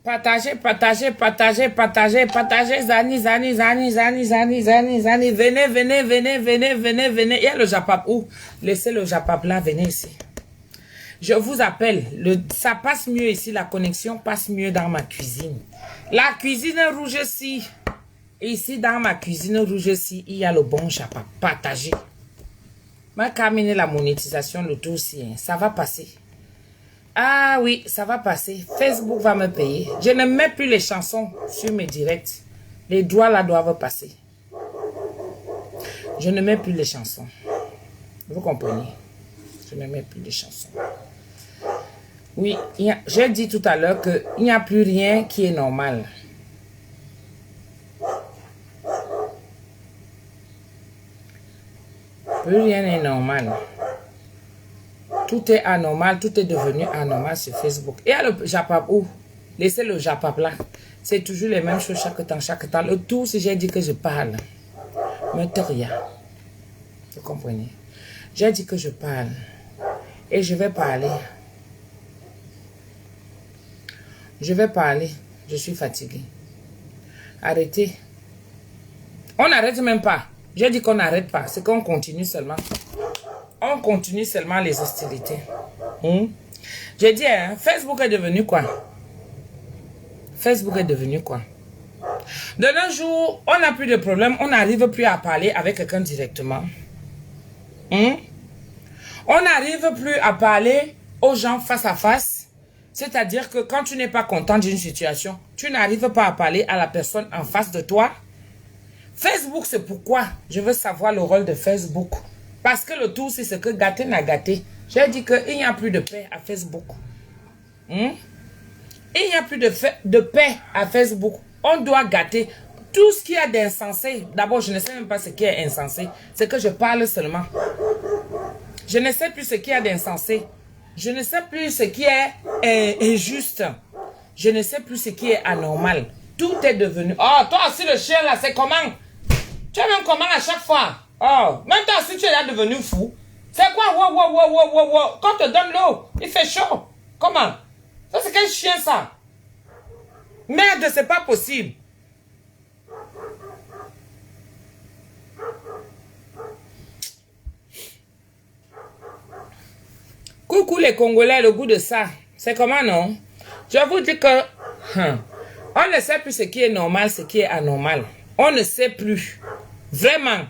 Partagez, partagez, partagez, partagez, partagez, Zani, Zani, Zani, Zani, Zani, Zani, Zani, venez, venez, venez, venez, venez, venez. Il y a le Japap où? Laissez le Japap là, venez ici. Je vous appelle, ça passe mieux ici, la connexion passe mieux dans ma cuisine. La cuisine rouge-ci. Ici, dans ma cuisine rouge-ci, il y a le bon Japap. Partagez. Moi, terminer la monétisation, le tout aussi, hein, ça va passer. Ah oui, ça va passer. Facebook va me payer. Je ne mets plus les chansons sur mes directs. Les droits là doivent passer. Je ne mets plus les chansons. Vous comprenez? Je ne mets plus les chansons. Oui, j'ai dit tout à l'heure qu'il n'y a plus rien qui est normal. Plus rien n'est normal. Tout est anormal, tout est devenu anormal sur Facebook. Et à le Japap où? Laissez le Japap là. C'est toujours les mêmes choses chaque temps, chaque temps. Le tout, si j'ai dit que je parle. Mais de rien. Vous comprenez? J'ai dit que je parle. Et je vais parler. Je vais parler. Je suis fatiguée. Arrêtez. On n'arrête même pas. J'ai dit qu'on n'arrête pas. C'est qu'on continue seulement. On continue seulement les hostilités. J'ai dit, hein, Facebook est devenu quoi? Facebook est devenu quoi? De nos jours, on n'a plus de problème. On n'arrive plus à parler avec quelqu'un directement. On n'arrive plus à parler aux gens face à face. C'est-à-dire que quand tu n'es pas content d'une situation, tu n'arrives pas à parler à la personne en face de toi. Facebook, c'est pourquoi je veux savoir le rôle de Facebook. Parce que le tout, c'est ce que gâté n'a gâté. J'ai dit qu'il n'y a plus de paix à Facebook. Il n'y a plus de paix à Facebook. On doit gâter tout ce qu'il y a d'insensé. D'abord, je ne sais même pas ce qui est insensé. C'est que je parle seulement. Je ne sais plus ce qu'il y a d'insensé. Je ne sais plus ce qui est injuste. Je ne sais plus ce qui est anormal. Tout est devenu... Oh, toi aussi le chien là, c'est comment? Tu es même comment à chaque fois? Oh, même toi aussi tu es là devenu fou. C'est quoi? Wow. Quand on te donne l'eau, il fait chaud. Comment? Ça c'est quel chien ça? Merde, c'est pas possible. Coucou les Congolais, le goût de ça. C'est comment non? Je vous dis que... on ne sait plus ce qui est normal, ce qui est anormal. On ne sait plus. Vraiment.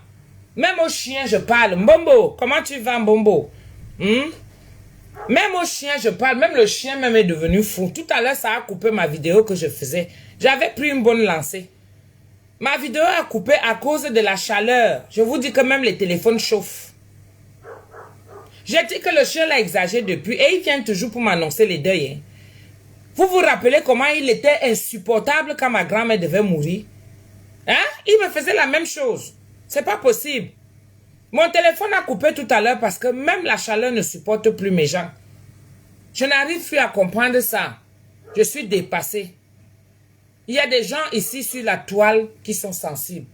Même au chien, je parle. Mbombo, comment tu vas, Mbombo? Même au chien, je parle. Même le chien même est devenu fou. Tout à l'heure, ça a coupé ma vidéo que je faisais. J'avais pris une bonne lancée. Ma vidéo a coupé à cause de la chaleur. Je vous dis que même les téléphones chauffent. J'ai dit que le chien l'a exagéré depuis et il vient toujours pour m'annoncer les deuils. Vous vous rappelez comment il était insupportable quand ma grand-mère devait mourir? Hein? Il me faisait la même chose. C'est pas possible. Mon téléphone a coupé tout à l'heure parce que même la chaleur ne supporte plus mes gens. Je n'arrive plus à comprendre ça. Je suis dépassée. Il y a des gens ici sur la toile qui sont sensibles.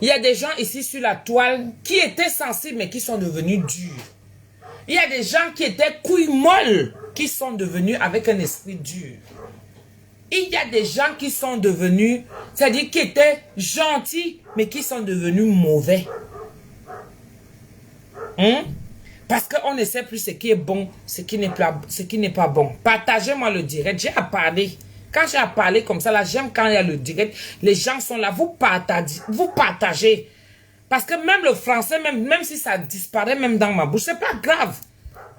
Il y a des gens ici sur la toile qui étaient sensibles mais qui sont devenus durs. Il y a des gens qui étaient couilles molles qui sont devenus avec un esprit dur. Il y a des gens qui sont devenus, c'est-à-dire qui étaient gentils, mais qui sont devenus mauvais. Parce qu'on ne sait plus ce qui est bon, ce qui n'est pas bon. Partagez-moi le direct. J'ai à parler. Quand j'ai à parler comme ça, là, j'aime quand il y a le direct. Les gens sont là, vous partagez. Parce que même le français, même si ça disparaît même dans ma bouche, c'est pas grave.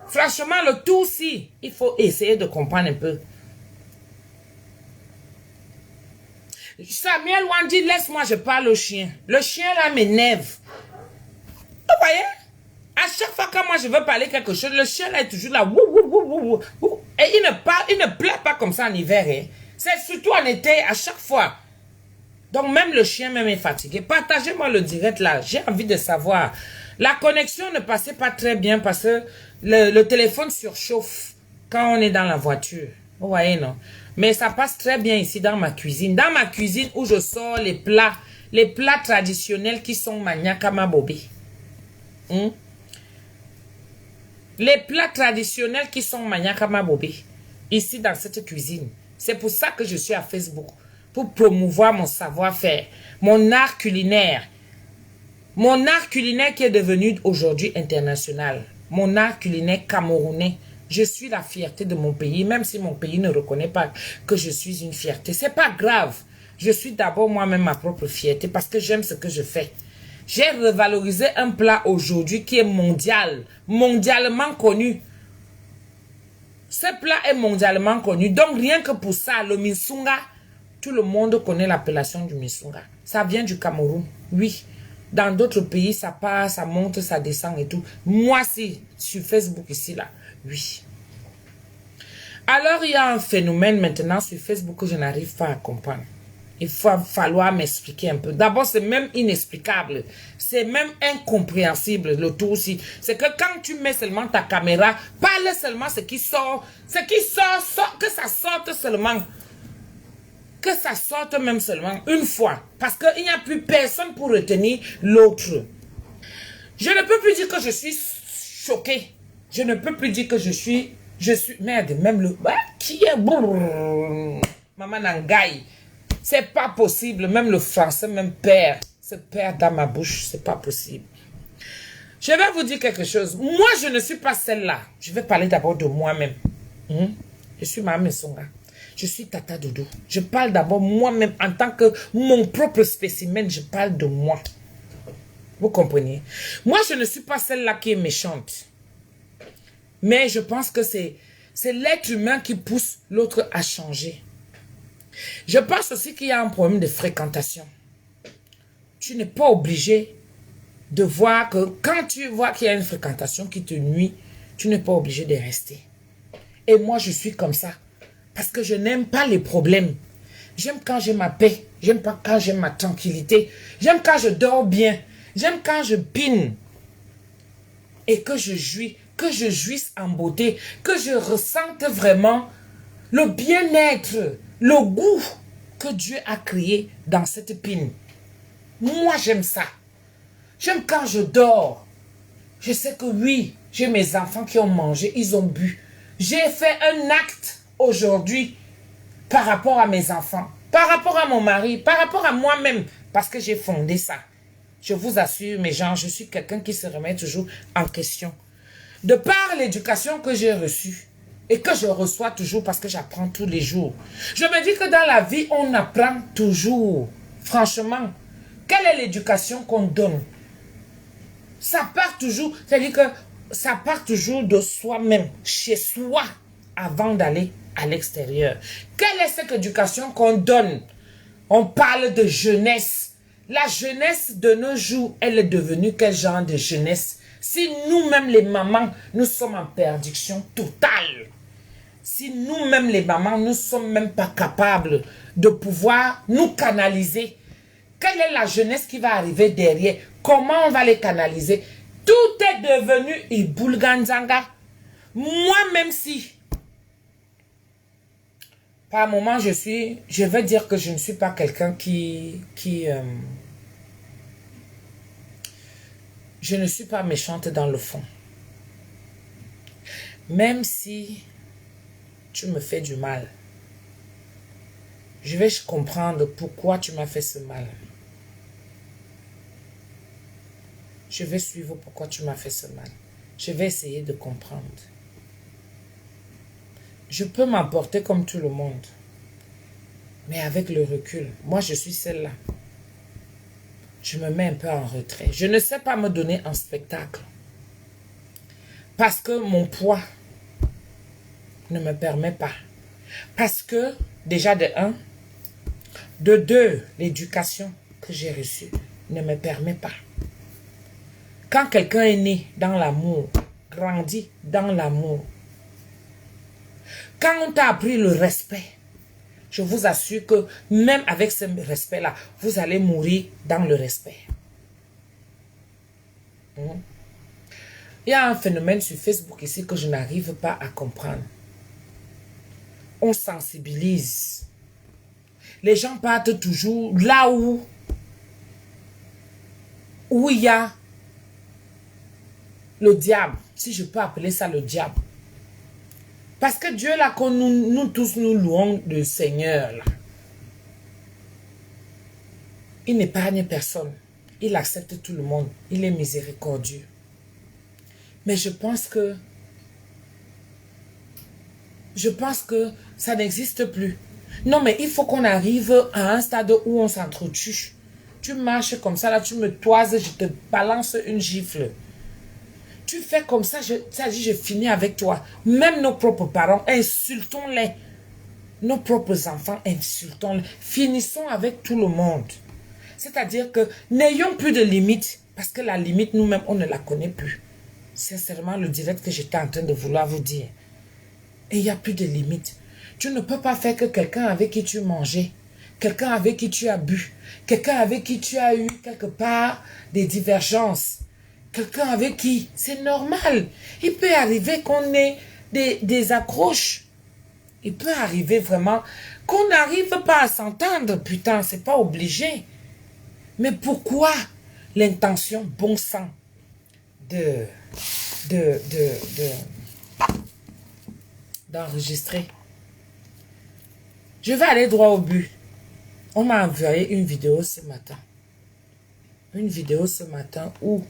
Franchement, le tout aussi, il faut essayer de comprendre un peu. Samuel Wandi, laisse-moi, je parle au chien. Le chien là m'énerve. Vous voyez? À chaque fois que moi je veux parler quelque chose, le chien là est toujours là. Et il ne pleure pas comme ça en hiver. Hein. C'est surtout en été, à chaque fois. Donc même le chien même est fatigué. Partagez-moi le direct là. J'ai envie de savoir. La connexion ne passait pas très bien parce que le téléphone surchauffe quand on est dans la voiture. Vous voyez, non? Mais ça passe très bien ici dans ma cuisine. Dans ma cuisine où je sors les plats traditionnels qui sont Manyakama Bobé. Les plats traditionnels qui sont Manyakama Bobé. Ici dans cette cuisine. C'est pour ça que je suis à Facebook. Pour promouvoir mon savoir-faire, mon art culinaire. Mon art culinaire qui est devenu aujourd'hui international. Mon art culinaire camerounais. Je suis la fierté de mon pays, même si mon pays ne reconnaît pas que je suis une fierté. C'est pas grave. Je suis d'abord moi-même ma propre fierté parce que j'aime ce que je fais. J'ai revalorisé un plat aujourd'hui qui est mondial, mondialement connu. Ce plat est mondialement connu. Donc rien que pour ça, le misunga, tout le monde connaît l'appellation du misunga. Ça vient du Cameroun, oui. Dans d'autres pays, ça passe, ça monte, ça descend et tout. Moi, si, sur Facebook ici, là, oui. Alors, il y a un phénomène maintenant sur Facebook que je n'arrive pas à comprendre. Il va falloir m'expliquer un peu. D'abord, c'est même inexplicable. C'est même incompréhensible, le tout aussi. C'est que quand tu mets seulement ta caméra, parle seulement ce qui sort. Ce qui sort, que ça sorte seulement. Que ça sorte même seulement une fois. Parce qu'il n'y a plus personne pour retenir l'autre. Je ne peux plus dire que je suis choquée. Je ne peux plus dire que je suis... Merde, même le... Qui est... Maman Nangaï. C'est pas possible. Même le français, même père. Se perd dans ma bouche. C'est pas possible. Je vais vous dire quelque chose. Moi, je ne suis pas celle-là. Je vais parler d'abord de moi-même. Je suis Mme Songa. Je suis Tata Doudou. Je parle d'abord moi-même en tant que mon propre spécimen. Je parle de moi. Vous comprenez? Moi, je ne suis pas celle-là qui est méchante. Mais je pense que c'est l'être humain qui pousse l'autre à changer. Je pense aussi qu'il y a un problème de fréquentation. Tu n'es pas obligé de voir que quand tu vois qu'il y a une fréquentation qui te nuit, tu n'es pas obligé de rester. Et moi, je suis comme ça. Parce que je n'aime pas les problèmes. J'aime quand j'ai ma paix. J'aime pas quand j'ai ma tranquillité. J'aime quand je dors bien. J'aime quand je pine. Et que je jouis. Que je jouisse en beauté. Que je ressente vraiment le bien-être. Le goût que Dieu a créé dans cette pine. Moi, j'aime ça. J'aime quand je dors. Je sais que oui, j'ai mes enfants qui ont mangé. Ils ont bu. J'ai fait un acte aujourd'hui, par rapport à mes enfants, par rapport à mon mari, par rapport à moi-même, parce que j'ai fondé ça. Je vous assure, mes gens, je suis quelqu'un qui se remet toujours en question. De par l'éducation que j'ai reçue et que je reçois toujours parce que j'apprends tous les jours. Je me dis que dans la vie, on apprend toujours. Franchement, quelle est l'éducation qu'on donne? Ça part toujours, c'est-à-dire que ça part toujours de soi-même, chez soi, avant d'aller à l'extérieur. Quelle est cette éducation qu'on donne? On parle de jeunesse. La jeunesse de nos jours, elle est devenue quel genre de jeunesse? Si nous-mêmes les mamans, nous sommes en perdition totale. Si nous-mêmes les mamans, nous ne sommes même pas capables de pouvoir nous canaliser. Quelle est la jeunesse qui va arriver derrière? Comment on va les canaliser? Tout est devenu Ibulganzanga. Moi, même si par moment, je vais dire que je ne suis pas quelqu'un je ne suis pas méchante dans le fond. Même si tu me fais du mal, je vais comprendre pourquoi tu m'as fait ce mal. Je vais suivre pourquoi tu m'as fait ce mal. Je vais essayer de comprendre. Je peux m'emporter comme tout le monde. Mais avec le recul, moi je suis celle-là. Je me mets un peu en retrait. Je ne sais pas me donner un spectacle. Parce que mon poids ne me permet pas. Parce que, déjà de un, de deux, l'éducation que j'ai reçue ne me permet pas. Quand quelqu'un est né dans l'amour, grandit dans l'amour, quand on t'a appris le respect, je vous assure que même avec ce respect-là, vous allez mourir dans le respect. Il y a un phénomène sur Facebook ici que je n'arrive pas à comprendre. On sensibilise. Les gens partent toujours là où il y a le diable, si je peux appeler ça le diable. Parce que Dieu, là, quand nous tous nous louons le Seigneur, là, il n'épargne personne. Il accepte tout le monde. Il est miséricordieux. Mais je pense que ça n'existe plus. Non, mais il faut qu'on arrive à un stade où on s'entretue. Tu marches comme ça, là, tu me toises, je te balance une gifle. Tu fais comme ça, ça dit, je finis avec toi. Même nos propres parents, insultons-les. Nos propres enfants, insultons-les. Finissons avec tout le monde. C'est-à-dire que n'ayons plus de limites. Parce que la limite, nous-mêmes, on ne la connaît plus. Sincèrement, le direct que j'étais en train de vouloir vous dire. Et il n'y a plus de limites. Tu ne peux pas faire que quelqu'un avec qui tu mangeais, quelqu'un avec qui tu as bu, quelqu'un avec qui tu as eu quelque part des divergences, quelqu'un avec qui, c'est normal. Il peut arriver qu'on ait des accroches. Il peut arriver vraiment qu'on n'arrive pas à s'entendre. Putain, c'est pas obligé. Mais pourquoi l'intention bon sang d'enregistrer? Je vais aller droit au but. On m'a envoyé une vidéo ce matin. Une vidéo ce matin où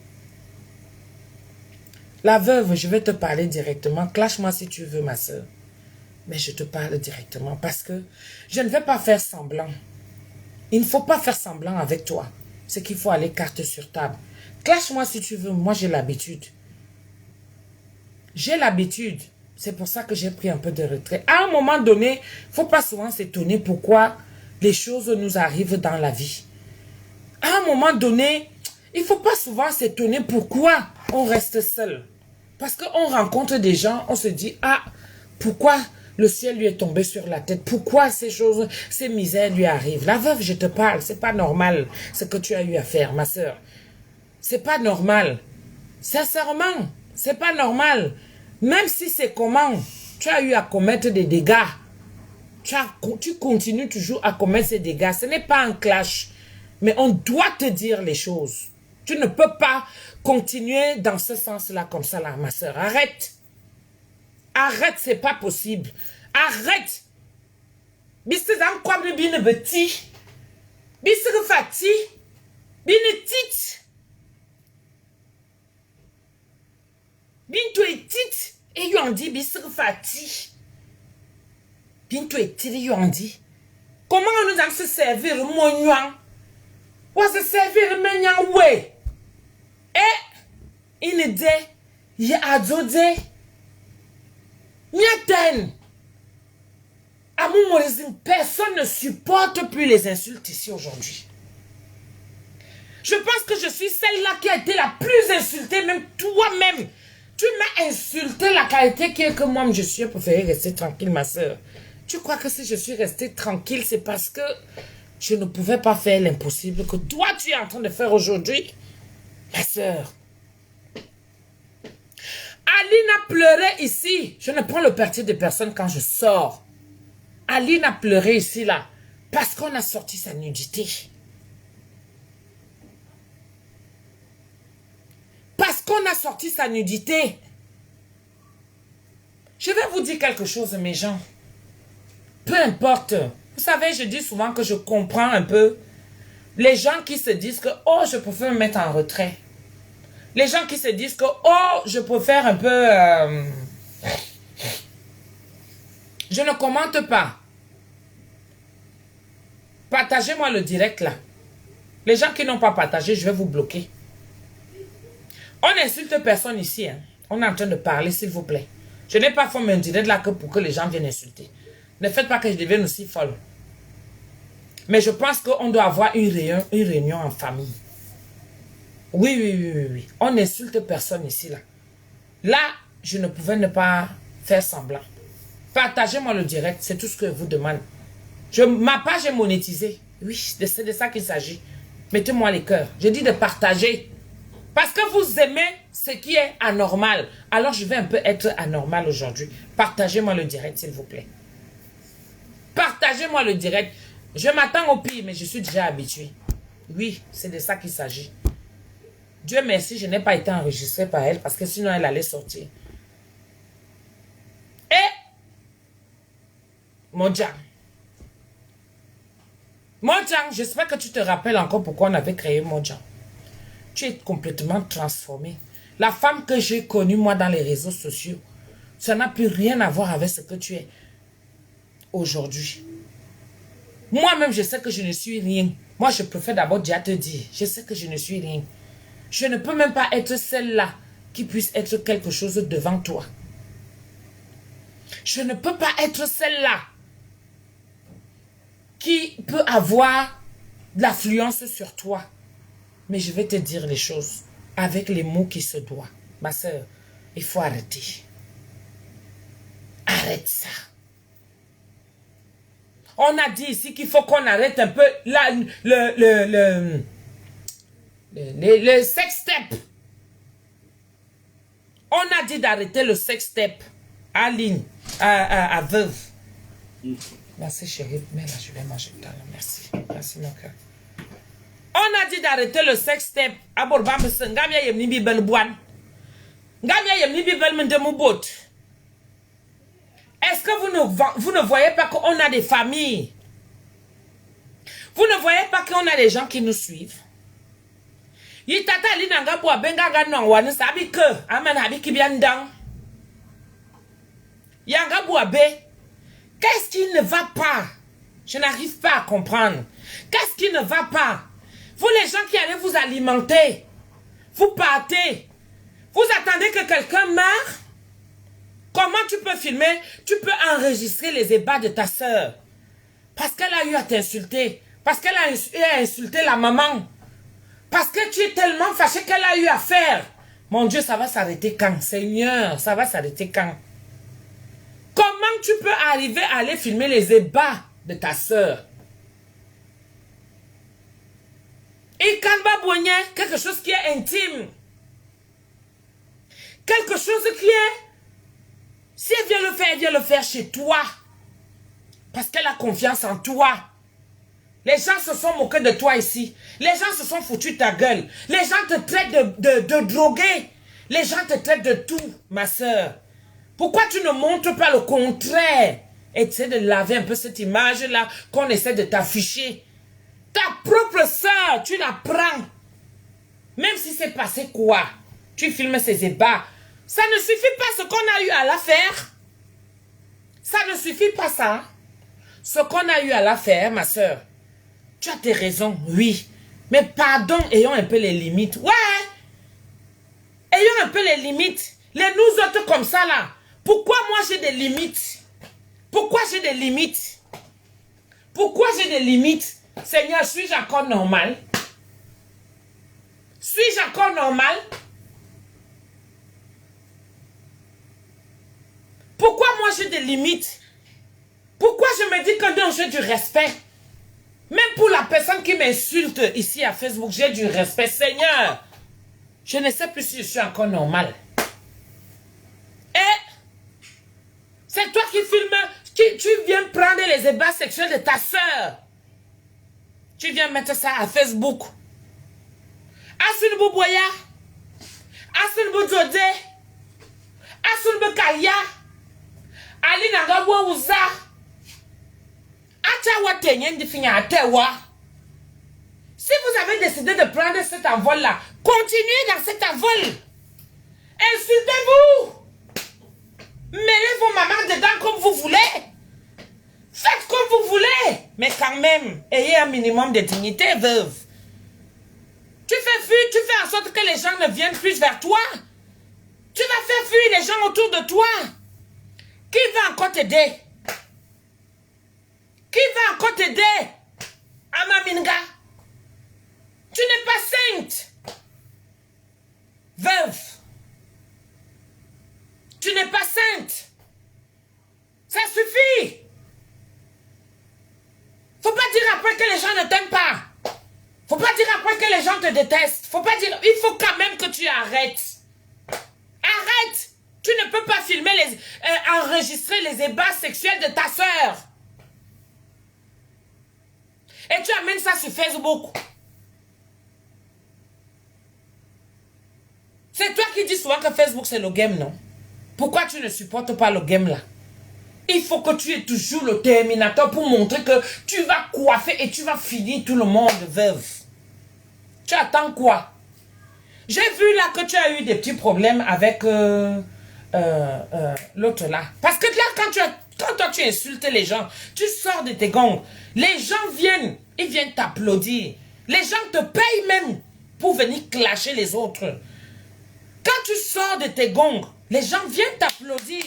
la veuve, je vais te parler directement. Clash-moi si tu veux, ma soeur. Mais je te parle directement parce que je ne vais pas faire semblant. Il ne faut pas faire semblant avec toi. C'est qu'il faut aller carte sur table. Clash-moi si tu veux. Moi, j'ai l'habitude. J'ai l'habitude. C'est pour ça que j'ai pris un peu de retrait. À un moment donné, il ne faut pas souvent s'étonner pourquoi les choses nous arrivent dans la vie. À un moment donné, il ne faut pas souvent s'étonner pourquoi on reste seul. Parce qu'on rencontre des gens, on se dit, ah, pourquoi le ciel lui est tombé sur la tête? Pourquoi ces choses, ces misères lui arrivent? La veuve, je te parle, c'est pas normal ce que tu as eu à faire, ma soeur. C'est pas normal. Sincèrement, c'est pas normal. Même si c'est comment tu as eu à commettre des dégâts, tu continues toujours à commettre ces dégâts. Ce n'est pas un clash, mais on doit te dire les choses. Tu ne peux pas continuer dans ce sens-là comme ça, là, ma soeur. Arrête. Arrête, c'est pas possible. Arrête. Bisque dans quoi bine petit. Bisque fati. Bine tit. Binto et tit. Et yon dit bisque fati. Binto et tit yon dit. Comment on nous a se servir le moignon? Ou se servir le menyan ouais. Et il dit, il a dit. Personne ne supporte plus les insultes ici aujourd'hui. Je pense que je suis celle-là qui a été la plus insultée, même toi-même. Tu m'as insulté la qualité qui est que moi, je suis préférée rester tranquille, ma soeur. Tu crois que si je suis restée tranquille, c'est parce que je ne pouvais pas faire l'impossible que toi, tu es en train de faire aujourd'hui, ma soeur. Aline a pleuré ici. Je ne prends le parti de personne quand je sors. Aline a pleuré ici, là. Parce qu'on a sorti sa nudité. Parce qu'on a sorti sa nudité. Je vais vous dire quelque chose, mes gens. Peu importe. Vous savez, je dis souvent que je comprends un peu les gens qui se disent que, oh, je préfère me mettre en retrait. Les gens qui se disent que, oh, je préfère un peu... Je ne commente pas. Partagez-moi le direct là. Les gens qui n'ont pas partagé, je vais vous bloquer. On n'insulte personne ici. Hein. On est en train de parler, s'il vous plaît. Je n'ai pas fait mon direct là que pour que les gens viennent insulter. Ne faites pas que je devienne aussi folle. Mais je pense qu'on doit avoir une réunion en famille. Oui. On n'insulte personne ici, là. Là, je ne pouvais ne pas faire semblant. Partagez-moi le direct, c'est tout ce que je vous demande. Ma page est monétisée. Oui, c'est de ça qu'il s'agit. Mettez-moi les cœurs. Je dis de partager. Parce que vous aimez ce qui est anormal. Alors, je vais un peu être anormal aujourd'hui. Partagez-moi le direct, s'il vous plaît. Partagez-moi le direct. Je m'attends au pire, mais je suis déjà habitué. Oui, c'est de ça qu'il s'agit. Dieu merci, je n'ai pas été enregistré par elle parce que sinon elle allait sortir. Et Modjan. Modjan, j'espère que tu te rappelles encore pourquoi on avait créé Modjan. Tu es complètement transformée. La femme que j'ai connue, moi, dans les réseaux sociaux, ça n'a plus rien à voir avec ce que tu es aujourd'hui. Moi-même, je sais que je ne suis rien. Moi, je préfère d'abord déjà te dire, je sais que je ne suis rien. Je ne peux même pas être celle-là qui puisse être quelque chose devant toi. Je ne peux pas être celle-là qui peut avoir de l'affluence sur toi. Mais je vais te dire les choses avec les mots qui se doivent. Ma soeur, il faut arrêter. Arrête ça. On a dit ici qu'il faut qu'on arrête un peu le sex-step. On a dit d'arrêter le sex-step à ligne, à veuve. Merci chérie, mais là je vais manger tout à l'heure. Merci, merci mon cœur. On a dit d'arrêter le sex-step. Est-ce que vous ne voyez pas qu'on a des familles? Vous ne voyez pas qu'on a des gens qui nous suivent? Qu'est-ce qui ne va pas? Je n'arrive pas à comprendre. Qu'est-ce qui ne va pas? Vous les gens qui allez vous alimenter, vous partez, vous attendez que quelqu'un meure? Comment tu peux filmer? Tu peux enregistrer les ébats de ta soeur. Parce qu'elle a eu à t'insulter. Parce qu'elle a eu à insulter la maman. Parce que tu es tellement fâché qu'elle a eu à faire. Mon Dieu, ça va s'arrêter quand? Seigneur, ça va s'arrêter quand? Comment tu peux arriver à aller filmer les ébats de ta soeur? Et quand va boigner quelque chose qui est intime. Quelque chose qui est... Si elle vient le faire chez toi. Parce qu'elle a confiance en toi. Les gens se sont moqués de toi ici. Les gens se sont foutus de ta gueule. Les gens te traitent de drogué. Les gens te traitent de tout, ma soeur. Pourquoi tu ne montres pas le contraire? Essaie de laver un peu cette image-là qu'on essaie de t'afficher. Ta propre soeur, tu la prends. Même si c'est passé quoi? Tu filmes ses ébats. Ça ne suffit pas ce qu'on a eu à la faire. Ça ne suffit pas ça. Ce qu'on a eu à la faire, ma soeur. Tu as tes raisons, oui. Mais pardon, ayons un peu les limites. Ouais. Ayons un peu les limites. Les nous autres comme ça là. Pourquoi moi j'ai des limites? Pourquoi j'ai des limites? Pourquoi j'ai des limites? Seigneur, suis-je encore normal? Suis-je encore normal? Pourquoi moi j'ai des limites? Pourquoi je me dis que non, j'ai du respect? Même pour la personne qui m'insulte ici à Facebook, j'ai du respect. Seigneur, je ne sais plus si je suis encore normal. Et c'est toi qui filmes, tu viens prendre les ébats sexuels de ta soeur. Tu viens mettre ça à Facebook. Asun Boboya, Asun Bojode, Asun Bokaya, Ali Nagawa Uza. Si vous avez décidé de prendre cet envol-là, continuez dans cet envol. Insultez-vous. Mêlez vos mamans dedans comme vous voulez. Faites comme vous voulez. Mais quand même, ayez un minimum de dignité, veuve. Tu fais fuir, tu fais en sorte que les gens ne viennent plus vers toi. Tu vas faire fuir les gens autour de toi. Qui va encore t'aider? Qui va encore t'aider? Amaminga. Tu n'es pas sainte. Veuve. Tu n'es pas sainte. Ça suffit. Faut pas dire après que les gens ne t'aiment pas. Faut pas dire après que les gens te détestent. Faut pas dire... Il faut quand même que tu arrêtes. Arrête. Tu ne peux pas filmer enregistrer les ébats sexuels de ta soeur. Et tu amènes ça sur Facebook. C'est toi qui dis souvent que Facebook c'est le game, non? Pourquoi tu ne supportes pas le game là? Il faut que tu aies toujours le terminateur pour montrer que tu vas coiffer et tu vas finir tout le monde veuve. Tu attends quoi? J'ai vu là que tu as eu des petits problèmes avec l'autre là. Parce que là, quand toi tu insultes les gens, tu sors de tes gongs. Les gens viennent, ils viennent t'applaudir. Les gens te payent même pour venir clasher les autres. Quand tu sors de tes gongs, les gens viennent t'applaudir.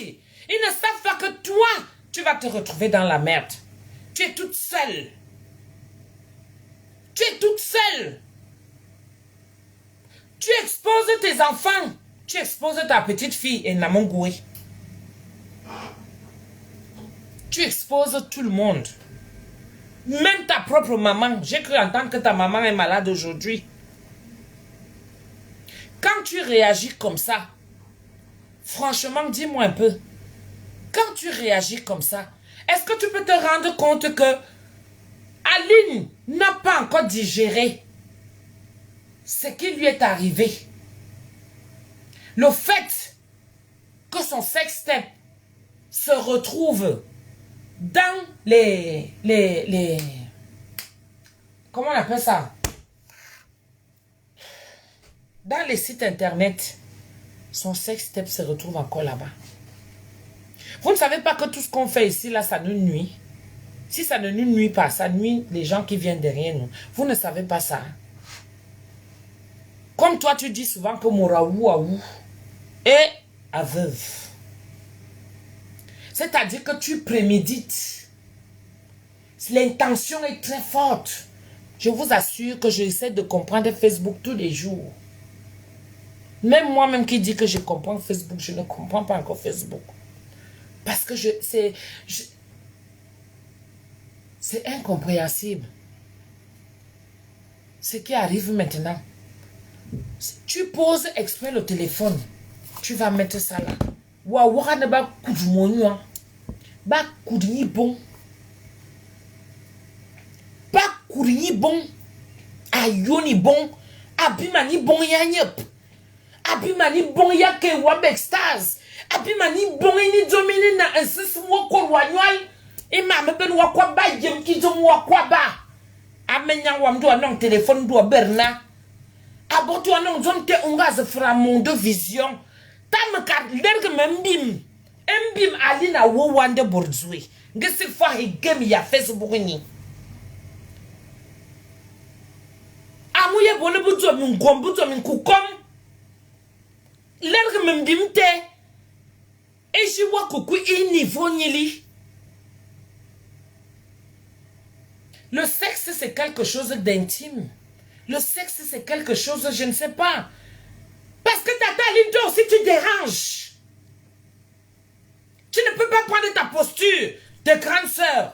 Ils ne savent pas que toi, tu vas te retrouver dans la merde. Tu es toute seule. Tu es toute seule. Tu exposes tes enfants. Tu exposes ta petite fille et Namongoué. Tu exposes tout le monde. Même ta propre maman. J'ai cru entendre que ta maman est malade aujourd'hui. Quand tu réagis comme ça, franchement, dis-moi un peu. Quand tu réagis comme ça, est-ce que tu peux te rendre compte que Aline n'a pas encore digéré ce qui lui est arrivé? Le fait que son sextape se retrouve dans les comment on appelle ça? Dans les sites internet, son sextape se retrouve encore là-bas. Vous ne savez pas que tout ce qu'on fait ici, là, ça nous nuit. Si ça ne nous nuit pas, ça nuit les gens qui viennent derrière nous. Vous ne savez pas ça. Comme toi, tu dis souvent que Moraou est aveuve. C'est-à-dire que tu prémédites. L'intention est très forte. Je vous assure que j'essaie de comprendre Facebook tous les jours. Même moi-même qui dis que je comprends Facebook, je ne comprends pas encore Facebook. Parce que c'est incompréhensible. Ce qui arrive maintenant. Tu poses exprès le téléphone. Tu vas mettre ça là. Waouh, ne ba koudmonya. Ba koudni bon. Ba koudni bon. Ayoni bon. Abimani bon yanyep. Abimani bon yake wabextase. Abimani bon ini domine na ensis woko wanyal. Ima meben wakwa ba jem ki jom wakwa ba. Amenya wamdo anong téléphone do berna. Aboto anong zonte ungaze framondo vision. Tam ka lerge membim. Mbim alina wo wande bordzwe. Ngesi fa higem ya Facebook ni. Amuye bole buzo min gombuzo min kukom. Lerge membim te. Et je vois coucou il niveau nyili. Le sexe c'est quelque chose d'intime. Le sexe c'est quelque chose, je ne sais pas. Parce que Tata Lindo aussi tu déranges. Tu ne peux pas prendre ta posture de grande sœur.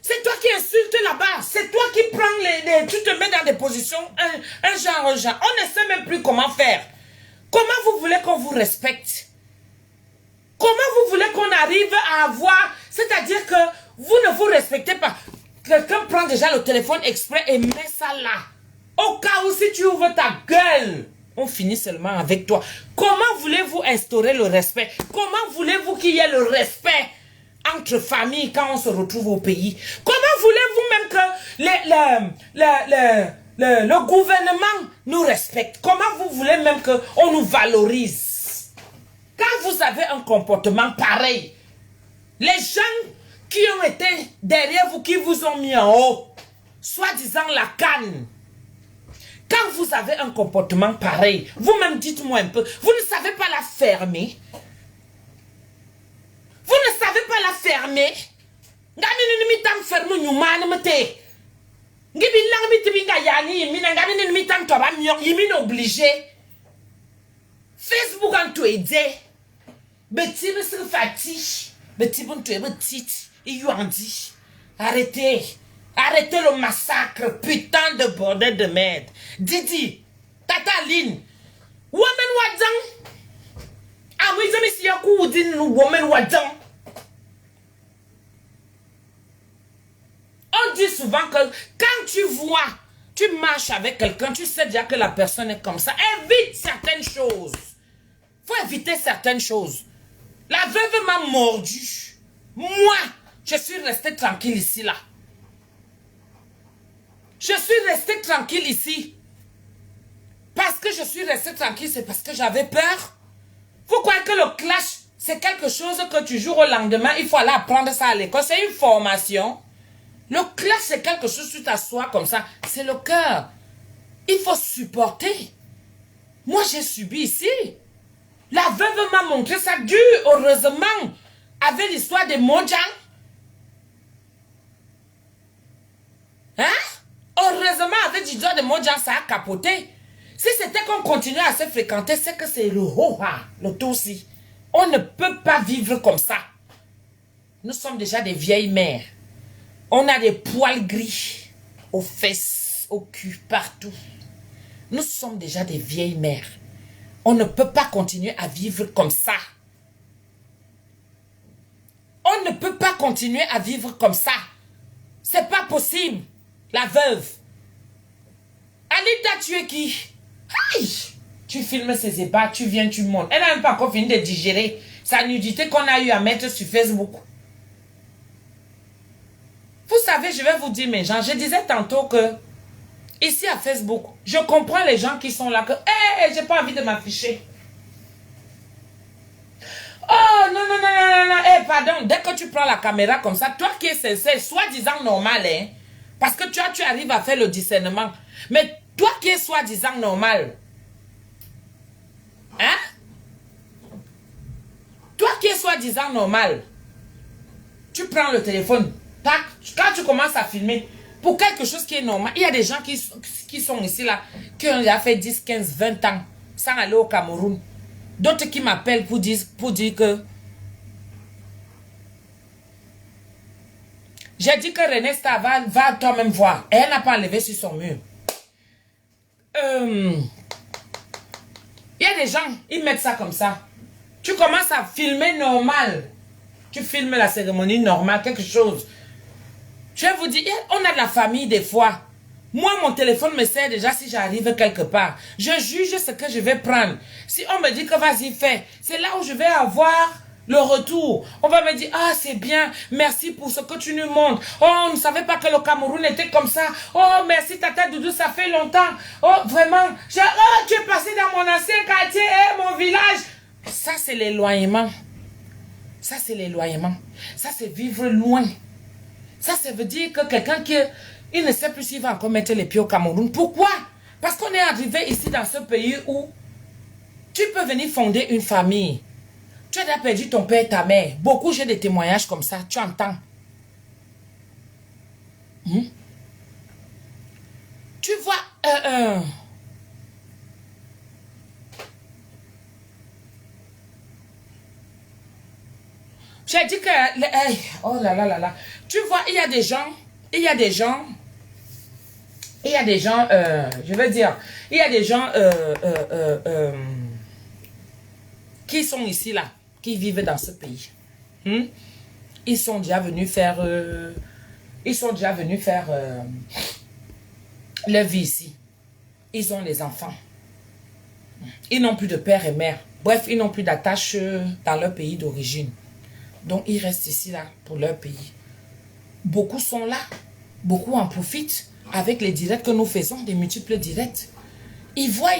C'est toi qui insultes là-bas. C'est toi qui prends tu te mets dans des positions, un genre. On ne sait même plus comment faire. Comment vous voulez qu'on vous respecte? Comment vous voulez qu'on arrive à avoir... C'est-à-dire que vous ne vous respectez pas. Quelqu'un prend déjà le téléphone exprès et met ça là. Au cas où si tu ouvres ta gueule, on finit seulement avec toi. Comment voulez-vous instaurer le respect? Comment voulez-vous qu'il y ait le respect entre familles quand on se retrouve au pays? Comment voulez-vous même que le gouvernement nous respecte? Comment vous voulez même qu'on nous valorise? Quand vous avez un comportement pareil, les gens qui ont été derrière vous, qui vous ont mis en haut, soi-disant la canne, quand vous avez un comportement pareil, vous-même dites-moi un peu, vous ne savez pas la fermer? Vous ne savez pas la fermer? Facebook en tout aidé. Betty me se fatigue. Betty bon tu es petite. Il y a dit. Arrêtez. Arrêtez le massacre. Putain de bordel de merde. Didi. Tata Lynn. Woman wadang. Ah oui, je me suis dit woman wadang. On dit souvent que quand tu vois, tu marches avec quelqu'un, tu sais déjà que la personne est comme ça. Évite certaines choses. Faut éviter certaines choses. La veuve m'a mordu. Moi, je suis restée tranquille ici, là. Je suis restée tranquille ici. Parce que je suis restée tranquille, c'est parce que j'avais peur. Vous croyez que le clash, c'est quelque chose que tu joues au lendemain, il faut aller apprendre ça à l'école. C'est une formation. Le clash, c'est quelque chose, tu t'assois comme ça. C'est le cœur. Il faut supporter. Moi, j'ai subi ici. La veuve m'a montré ça dur, heureusement. Avec l'histoire de Mojang. Hein? Heureusement, avec l'histoire de Mojang, ça a capoté. Si c'était qu'on continuait à se fréquenter, c'est que c'est le ho-ha, le tout-ci. On ne peut pas vivre comme ça. Nous sommes déjà des vieilles mères. On a des poils gris aux fesses, au cul, partout. Nous sommes déjà des vieilles mères. On ne peut pas continuer à vivre comme ça. On ne peut pas continuer à vivre comme ça. C'est pas possible. La veuve. Anita, tu es qui? Aïe! Tu filmes ses ébats, tu viens, tu montes. Elle n'a même pas encore fini de digérer sa nudité qu'on a eu à mettre sur Facebook. Vous savez, je vais vous dire, mes gens, je disais tantôt que ici à Facebook, je comprends les gens qui sont là que, hé, j'ai pas envie de m'afficher. Oh, non, non, non, non, non, hé, pardon, dès que tu prends la caméra comme ça, toi qui es sincère, soi-disant normal, hein, parce que tu arrives à faire le discernement. Mais toi qui es soi-disant normal, hein, toi qui es soi-disant normal, tu prends le téléphone, tac, quand tu commences à filmer, pour quelque chose qui est normal, il y a des gens qui sont ici là, qui ont déjà fait 10, 15, 20 ans, sans aller au Cameroun. D'autres qui m'appellent pour dire que j'ai dit que René Star va toi-même voir. Et elle n'a pas enlevé sur son mur. Il y a des gens, ils mettent ça comme ça. Tu commences à filmer normal. Tu filmes la cérémonie normale, quelque chose. Je vais vous dire, on a de la famille des fois. Moi, mon téléphone me sert déjà si j'arrive quelque part. Je juge ce que je vais prendre. Si on me dit que vas-y, fais, c'est là où je vais avoir le retour. On va me dire, ah, c'est bien, merci pour ce que tu nous montres. Oh, on ne savait pas que le Cameroun était comme ça. Oh, merci, Tata Doudou, ça fait longtemps. Oh, vraiment, oh, tu es passé dans mon ancien quartier, mon village. Ça, c'est l'éloignement. Ça, c'est l'éloignement. Ça, c'est vivre loin. Ça veut dire que quelqu'un qui... Il ne sait plus s'il va encore mettre les pieds au Cameroun. Pourquoi? Parce qu'on est arrivé ici dans ce pays où tu peux venir fonder une famille. Tu as déjà perdu ton père et ta mère. Beaucoup, j'ai des témoignages comme ça. Tu entends? Tu vois... J'ai dit que... oh là là là là. Tu vois, il y a des gens... je veux dire, il y a des gens qui sont ici, là, qui vivent dans ce pays. Ils sont déjà venus faire... leur vie ici. Ils ont les enfants. Ils n'ont plus de père et mère. Bref, ils n'ont plus d'attache dans leur pays d'origine. Donc, ils restent ici, là, pour leur pays. Beaucoup sont là. Beaucoup en profitent avec les directs que nous faisons, des multiples directs. Ils voient.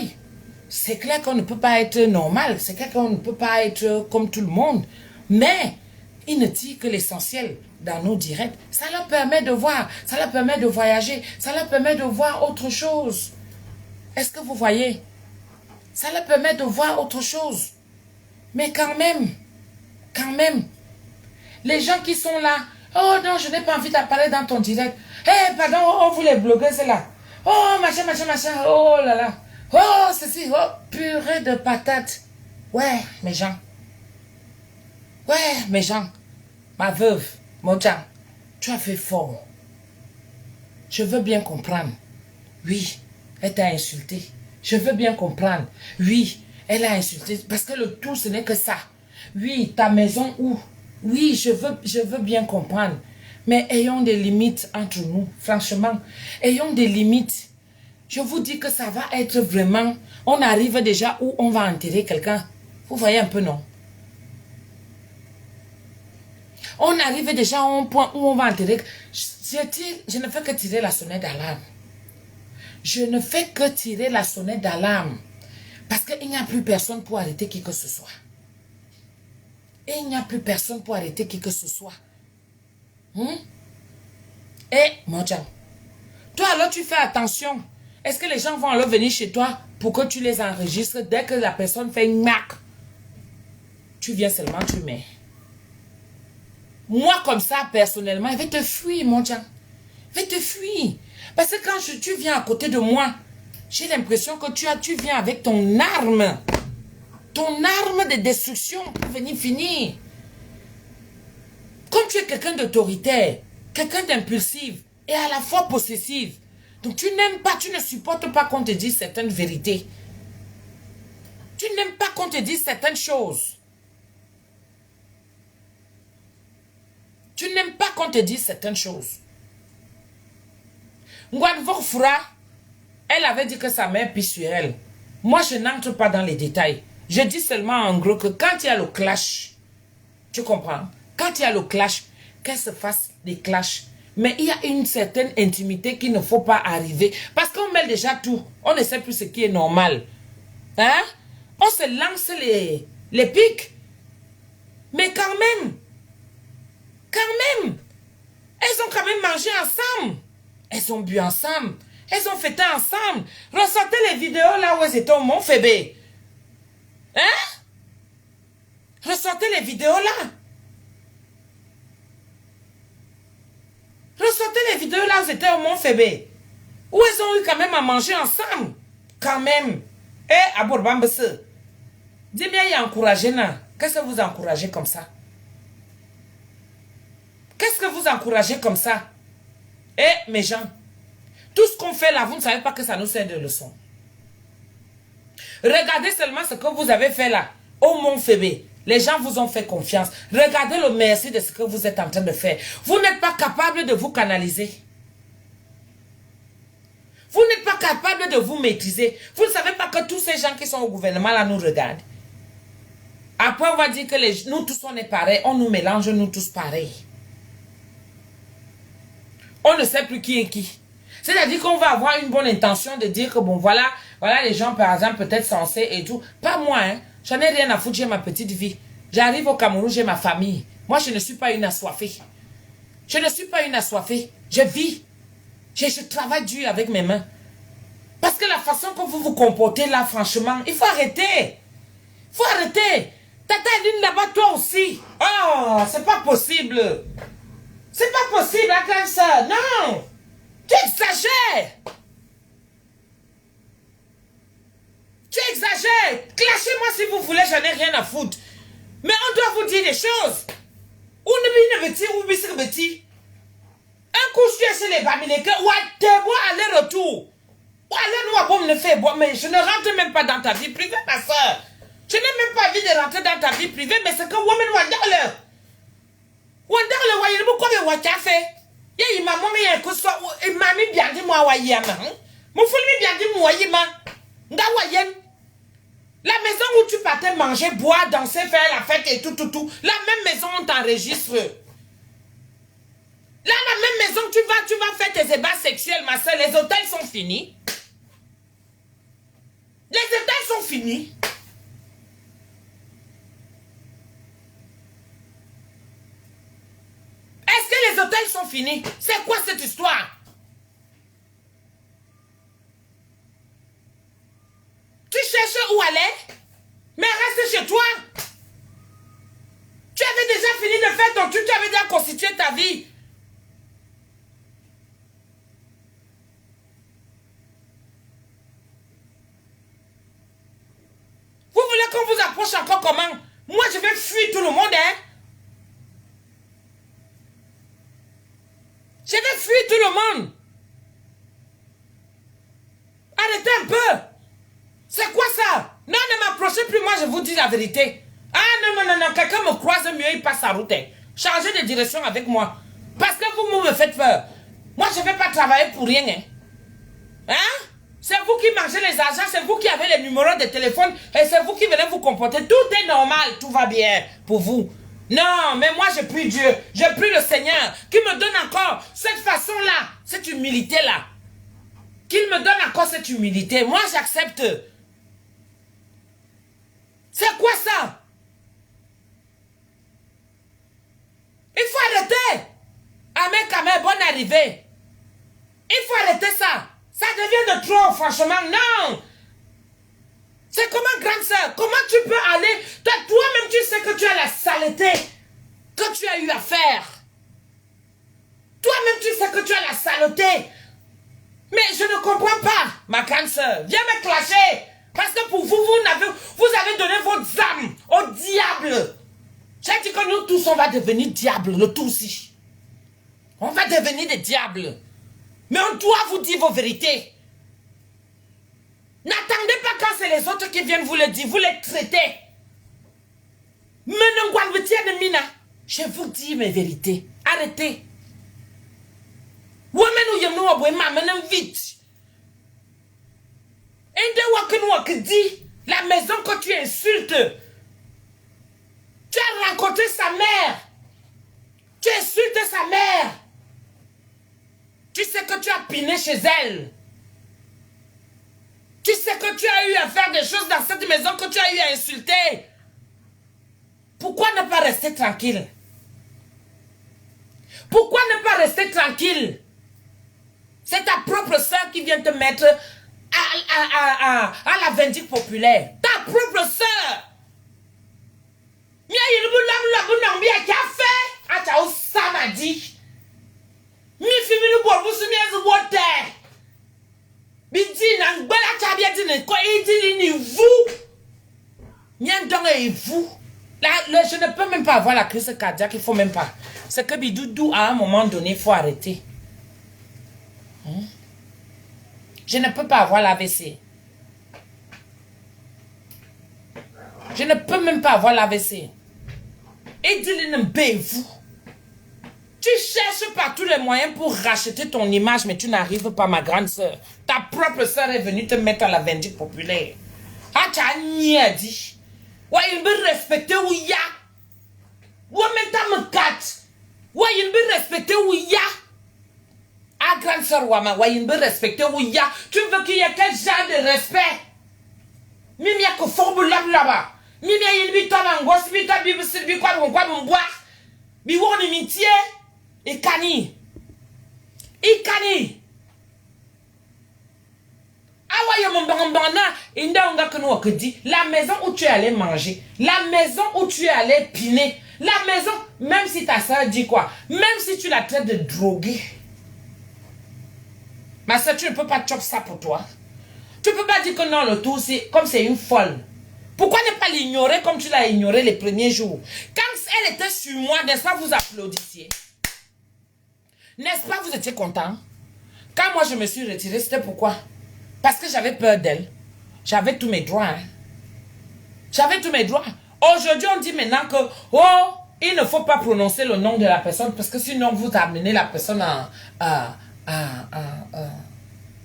C'est clair qu'on ne peut pas être normal. C'est clair qu'on ne peut pas être comme tout le monde. Mais, ils ne tirent que l'essentiel dans nos directs. Ça leur permet de voir. Ça leur permet de voyager. Ça leur permet de voir autre chose. Est-ce que vous voyez? Ça leur permet de voir autre chose. Mais quand même, les gens qui sont là, oh non, je n'ai pas envie de parler dans ton direct. Eh, pardon, oh, vous les blogueurs, c'est là. Oh, machin, oh là là. Oh, ceci, oh, purée de patates. Ouais, mes gens. Ma veuve, Mojang, tu as fait fort. Je veux bien comprendre. Oui, elle t'a insulté. Je veux bien comprendre. Oui, elle a insulté. Parce que le tout, ce n'est que ça. Oui, ta maison où? Oui, je veux bien comprendre. Mais ayons des limites entre nous, franchement. Ayons des limites. Je vous dis que ça va être vraiment... On arrive déjà où on va enterrer quelqu'un. Vous voyez un peu, non? On arrive déjà à un point où on va enterrer. Je ne fais que tirer la sonnette d'alarme. Je ne fais que tirer la sonnette d'alarme. Parce qu'il n'y a plus personne pour arrêter qui que ce soit. Et il n'y a plus personne pour arrêter qui que ce soit. Et, mon Dieu, toi alors tu fais attention. Est-ce que les gens vont alors venir chez toi pour que tu les enregistres dès que la personne fait une marque? Tu viens seulement, tu mets. Moi, comme ça, personnellement, je vais te fuir, mon Dieu. Je vais te fuir. Parce que quand tu viens à côté de moi, j'ai l'impression que tu viens avec ton arme. Ton arme de destruction pour venir finir. Comme tu es quelqu'un d'autoritaire, quelqu'un d'impulsif et à la fois possessif. Donc tu n'aimes pas, tu ne supportes pas qu'on te dise certaines vérités. Tu n'aimes pas qu'on te dise certaines choses. Tu n'aimes pas qu'on te dise certaines choses. Ngwanvor Fura, elle avait dit que sa mère pisse sur elle. Moi, je n'entre pas dans les détails. Je dis seulement en gros que quand il y a le clash, tu comprends? Quand il y a le clash, qu'elle se fasse des clashs. Mais il y a une certaine intimité qu'il ne faut pas arriver. Parce qu'on mêle déjà tout. On ne sait plus ce qui est normal. Hein? On se lance les pics. Mais quand même, elles ont quand même mangé ensemble. Elles ont bu ensemble. Elles ont fêté ensemble. Ressortez les vidéos là où elles étaient au Mont Fébé. Hein? Ressortez les vidéos là. Ressortez les vidéos là où elles étaient au Mont Fébé. Où elles ont eu quand même à manger ensemble. Quand même. Eh, Abourbambese. Dis-moi, il y a encouragé là. Qu'est-ce que vous encouragez comme ça? Qu'est-ce que vous encouragez comme ça? Eh, mes gens. Tout ce qu'on fait là, vous ne savez pas que ça nous sert de leçon. Regardez seulement ce que vous avez fait là, au Mont Fébé. Les gens vous ont fait confiance. Regardez le merci de ce que vous êtes en train de faire. Vous n'êtes pas capable de vous canaliser. Vous n'êtes pas capable de vous maîtriser. Vous ne savez pas que tous ces gens qui sont au gouvernement là nous regardent. Après on va dire que nous tous on est pareils. On nous mélange, nous tous pareils. On ne sait plus qui est qui. C'est-à-dire qu'on va avoir une bonne intention de dire que bon voilà les gens par exemple peut-être censés et tout. Pas moi, hein. J'en ai rien à foutre, j'ai ma petite vie. J'arrive au Cameroun, j'ai ma famille. Moi je ne suis pas une assoiffée. Je ne suis pas une assoiffée. Je vis. Je travaille dur avec mes mains. Parce que la façon que vous vous comportez là, franchement, il faut arrêter. Il faut arrêter. Tata Edine là-bas, toi aussi. Oh, c'est pas possible. C'est pas possible, attends ça. Non. Tu exagères. Tu exagères. Clashez-moi si vous voulez, j'en ai rien à foutre. Mais on doit vous dire des choses. Ou ne petit ou petit. Un coup je suis chez les Bamileke, ou à te bois aller-retour. Ou aller nous me faire boire, mais je ne rentre même pas dans ta vie privée, ma soeur. Je n'ai même pas envie de rentrer dans ta vie privée, mais c'est que woman wandale. Wandale wa yele ko be wa chafe. Ye maman me ye ko so e mami biandi mo wa yema. Mo fulmi biandi mo yema. Nga wa yen. La maison où tu partais manger, boire, danser, faire la fête et tout. La même maison on t'enregistre. Là, la même maison, tu vas faire tes ébats sexuels, ma soeur. Les hôtels sont finis. Les hôtels sont finis. Est-ce que les hôtels sont finis? C'est quoi cette histoire? Tu cherches où aller? Mais reste chez toi. Tu avais déjà fini de faire ton truc, tu avais déjà constitué ta vie. Vous voulez qu'on vous approche encore comment? Moi, je vais fuir tout le monde, hein? Je vais fuir tout le monde. Arrêtez un peu. C'est quoi ça? Non, ne m'approchez plus, moi, je vous dis la vérité. Ah, non, quelqu'un me croise mieux, il passe sa route. Hein. Changez de direction avec moi. Parce que vous me faites peur. Moi, je ne vais pas travailler pour rien, hein? Hein? C'est vous qui mangez les argents, c'est vous qui avez les numéros de téléphone et c'est vous qui venez vous comporter. Tout est normal, tout va bien pour vous. Non, mais moi, je prie Dieu. Je prie le Seigneur qui me donne encore cette façon-là, cette humilité-là. Qu'il me donne encore cette humilité. Moi, j'accepte. C'est quoi ça? Il faut arrêter. Amen, Kamel, bonne arrivée. Il faut arrêter ça. Ça devient de trop, franchement. Non. C'est comment, grande sœur? Comment tu peux aller? Toi-même, tu sais que tu as la saleté que tu as eu à faire. Toi-même, tu sais que tu as la saleté. Mais je ne comprends pas, ma grande sœur. Viens me clasher. Parce que pour vous, vous avez donné votre âme au diable. J'ai dit que nous tous, on va devenir diables, le tout aussi. On va devenir des diables. Mais on doit vous dire vos vérités. N'attendez pas quand c'est les autres qui viennent vous le dire. Vous les traitez. Je vous dis mes vérités. Arrêtez. Vite. La maison que tu insultes. Tu as rencontré sa mère. Tu insultes sa mère. Tu sais que tu as piné chez elle. Tu sais que tu as eu à faire des choses dans cette maison que tu as eu à insulter. Pourquoi ne pas rester tranquille? Pourquoi ne pas rester tranquille? C'est ta propre soeur qui vient te mettre à la vindicte populaire. Ta propre soeur. Je ne peux même pas avoir la crise cardiaque, il faut même pas. C'est que Bidoudou, à un moment donné, il faut arrêter. Je ne peux pas avoir l'AVC. Je ne peux même pas avoir l'AVC. Et dis-le, tu cherches par tous les moyens pour racheter ton image, mais tu n'arrives pas, ma grande soeur. Ta propre soeur est venue te mettre à la vindicte populaire. Ah, tu as dit. Ouais, il veut respecter où il y a. Ouais, maintenant, me casse. Ouais, il veut respecter où il y a. Ah, grande soeur Wama, ouais, il veut respecter où il y a. Tu veux qu'il y ait quel genre de respect? Mimi a que forme là-bas. Mimi a une bitoine en gosse, bitoine, bibi, quoi, mon bois. Biwon ni mintier. Ikani. La maison où tu es allé manger, la maison où tu es allé piner, la maison, même si ta soeur dit quoi, même si tu la traites de droguée, ma soeur, tu ne peux pas chop ça pour toi. Tu ne peux pas dire que non, le tout, c'est comme c'est une folle. Pourquoi ne pas l'ignorer comme tu l'as ignoré les premiers jours? Quand elle était sur moi, n'est-ce pas, vous applaudissiez? N'est-ce pas, vous étiez content? Quand moi je me suis retirée, c'était pourquoi? Parce que j'avais peur d'elle. J'avais tous mes droits. Hein. J'avais tous mes droits. Aujourd'hui, on dit maintenant que, oh, il ne faut pas prononcer le nom de la personne parce que sinon vous amenez la personne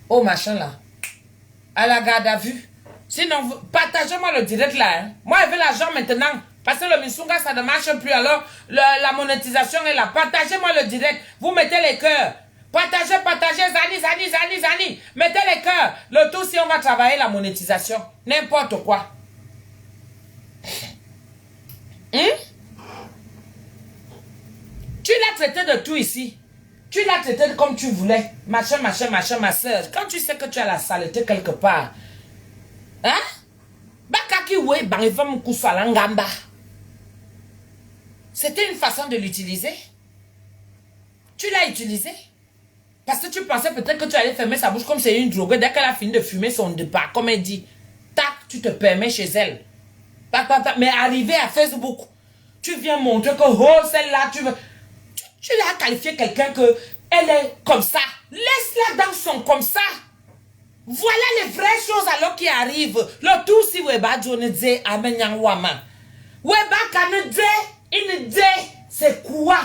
au machin là. À la garde à vue. Sinon, partagez-moi le direct là. Hein. Moi, je veux l'argent maintenant. Parce que le Misunga, ça ne marche plus. Alors, la monétisation est là. Partagez-moi le direct. Vous mettez les cœurs. Partagez, Zani. Mettez les cœurs. Le tout, si on va travailler la monétisation. N'importe quoi. Tu l'as traité de tout ici. Tu l'as traité comme tu voulais. Machin, ma soeur. Quand tu sais que tu as la saleté quelque part. Hein? C'était une façon de l'utiliser. Tu l'as utilisé. Parce que tu pensais peut-être que tu allais fermer sa bouche comme c'est une drogue. Dès qu'elle a fini de fumer son départ, comme elle dit, tac, tu te permets chez elle. Mais arrivé à Facebook, tu viens montrer que, oh, celle-là, tu veux... Tu l'as qualifié quelqu'un que elle est comme ça. Laisse-la dans son comme ça. Voilà les vraies choses alors qui arrivent. Le tout si Weba Djonedze Amenyang Wama. Weba Kanedze, Inedze, c'est quoi?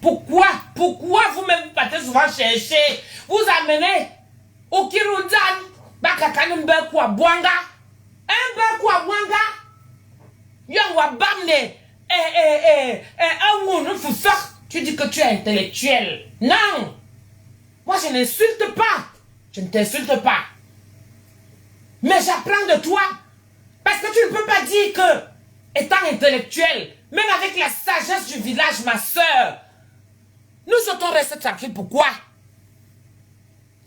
Pourquoi vous-même partez souvent chercher? Vous amenez au Kiroudan, Bakakanumbe Kwabwanga. Un Kwabwanga. Tu dis que tu es intellectuel. Non. Moi, je n'insulte pas. Je ne t'insulte pas. Mais j'apprends de toi. Parce que tu ne peux pas dire que, étant intellectuel, même avec la sagesse du village, ma soeur, nous souhaitons rester tranquilles. Pourquoi?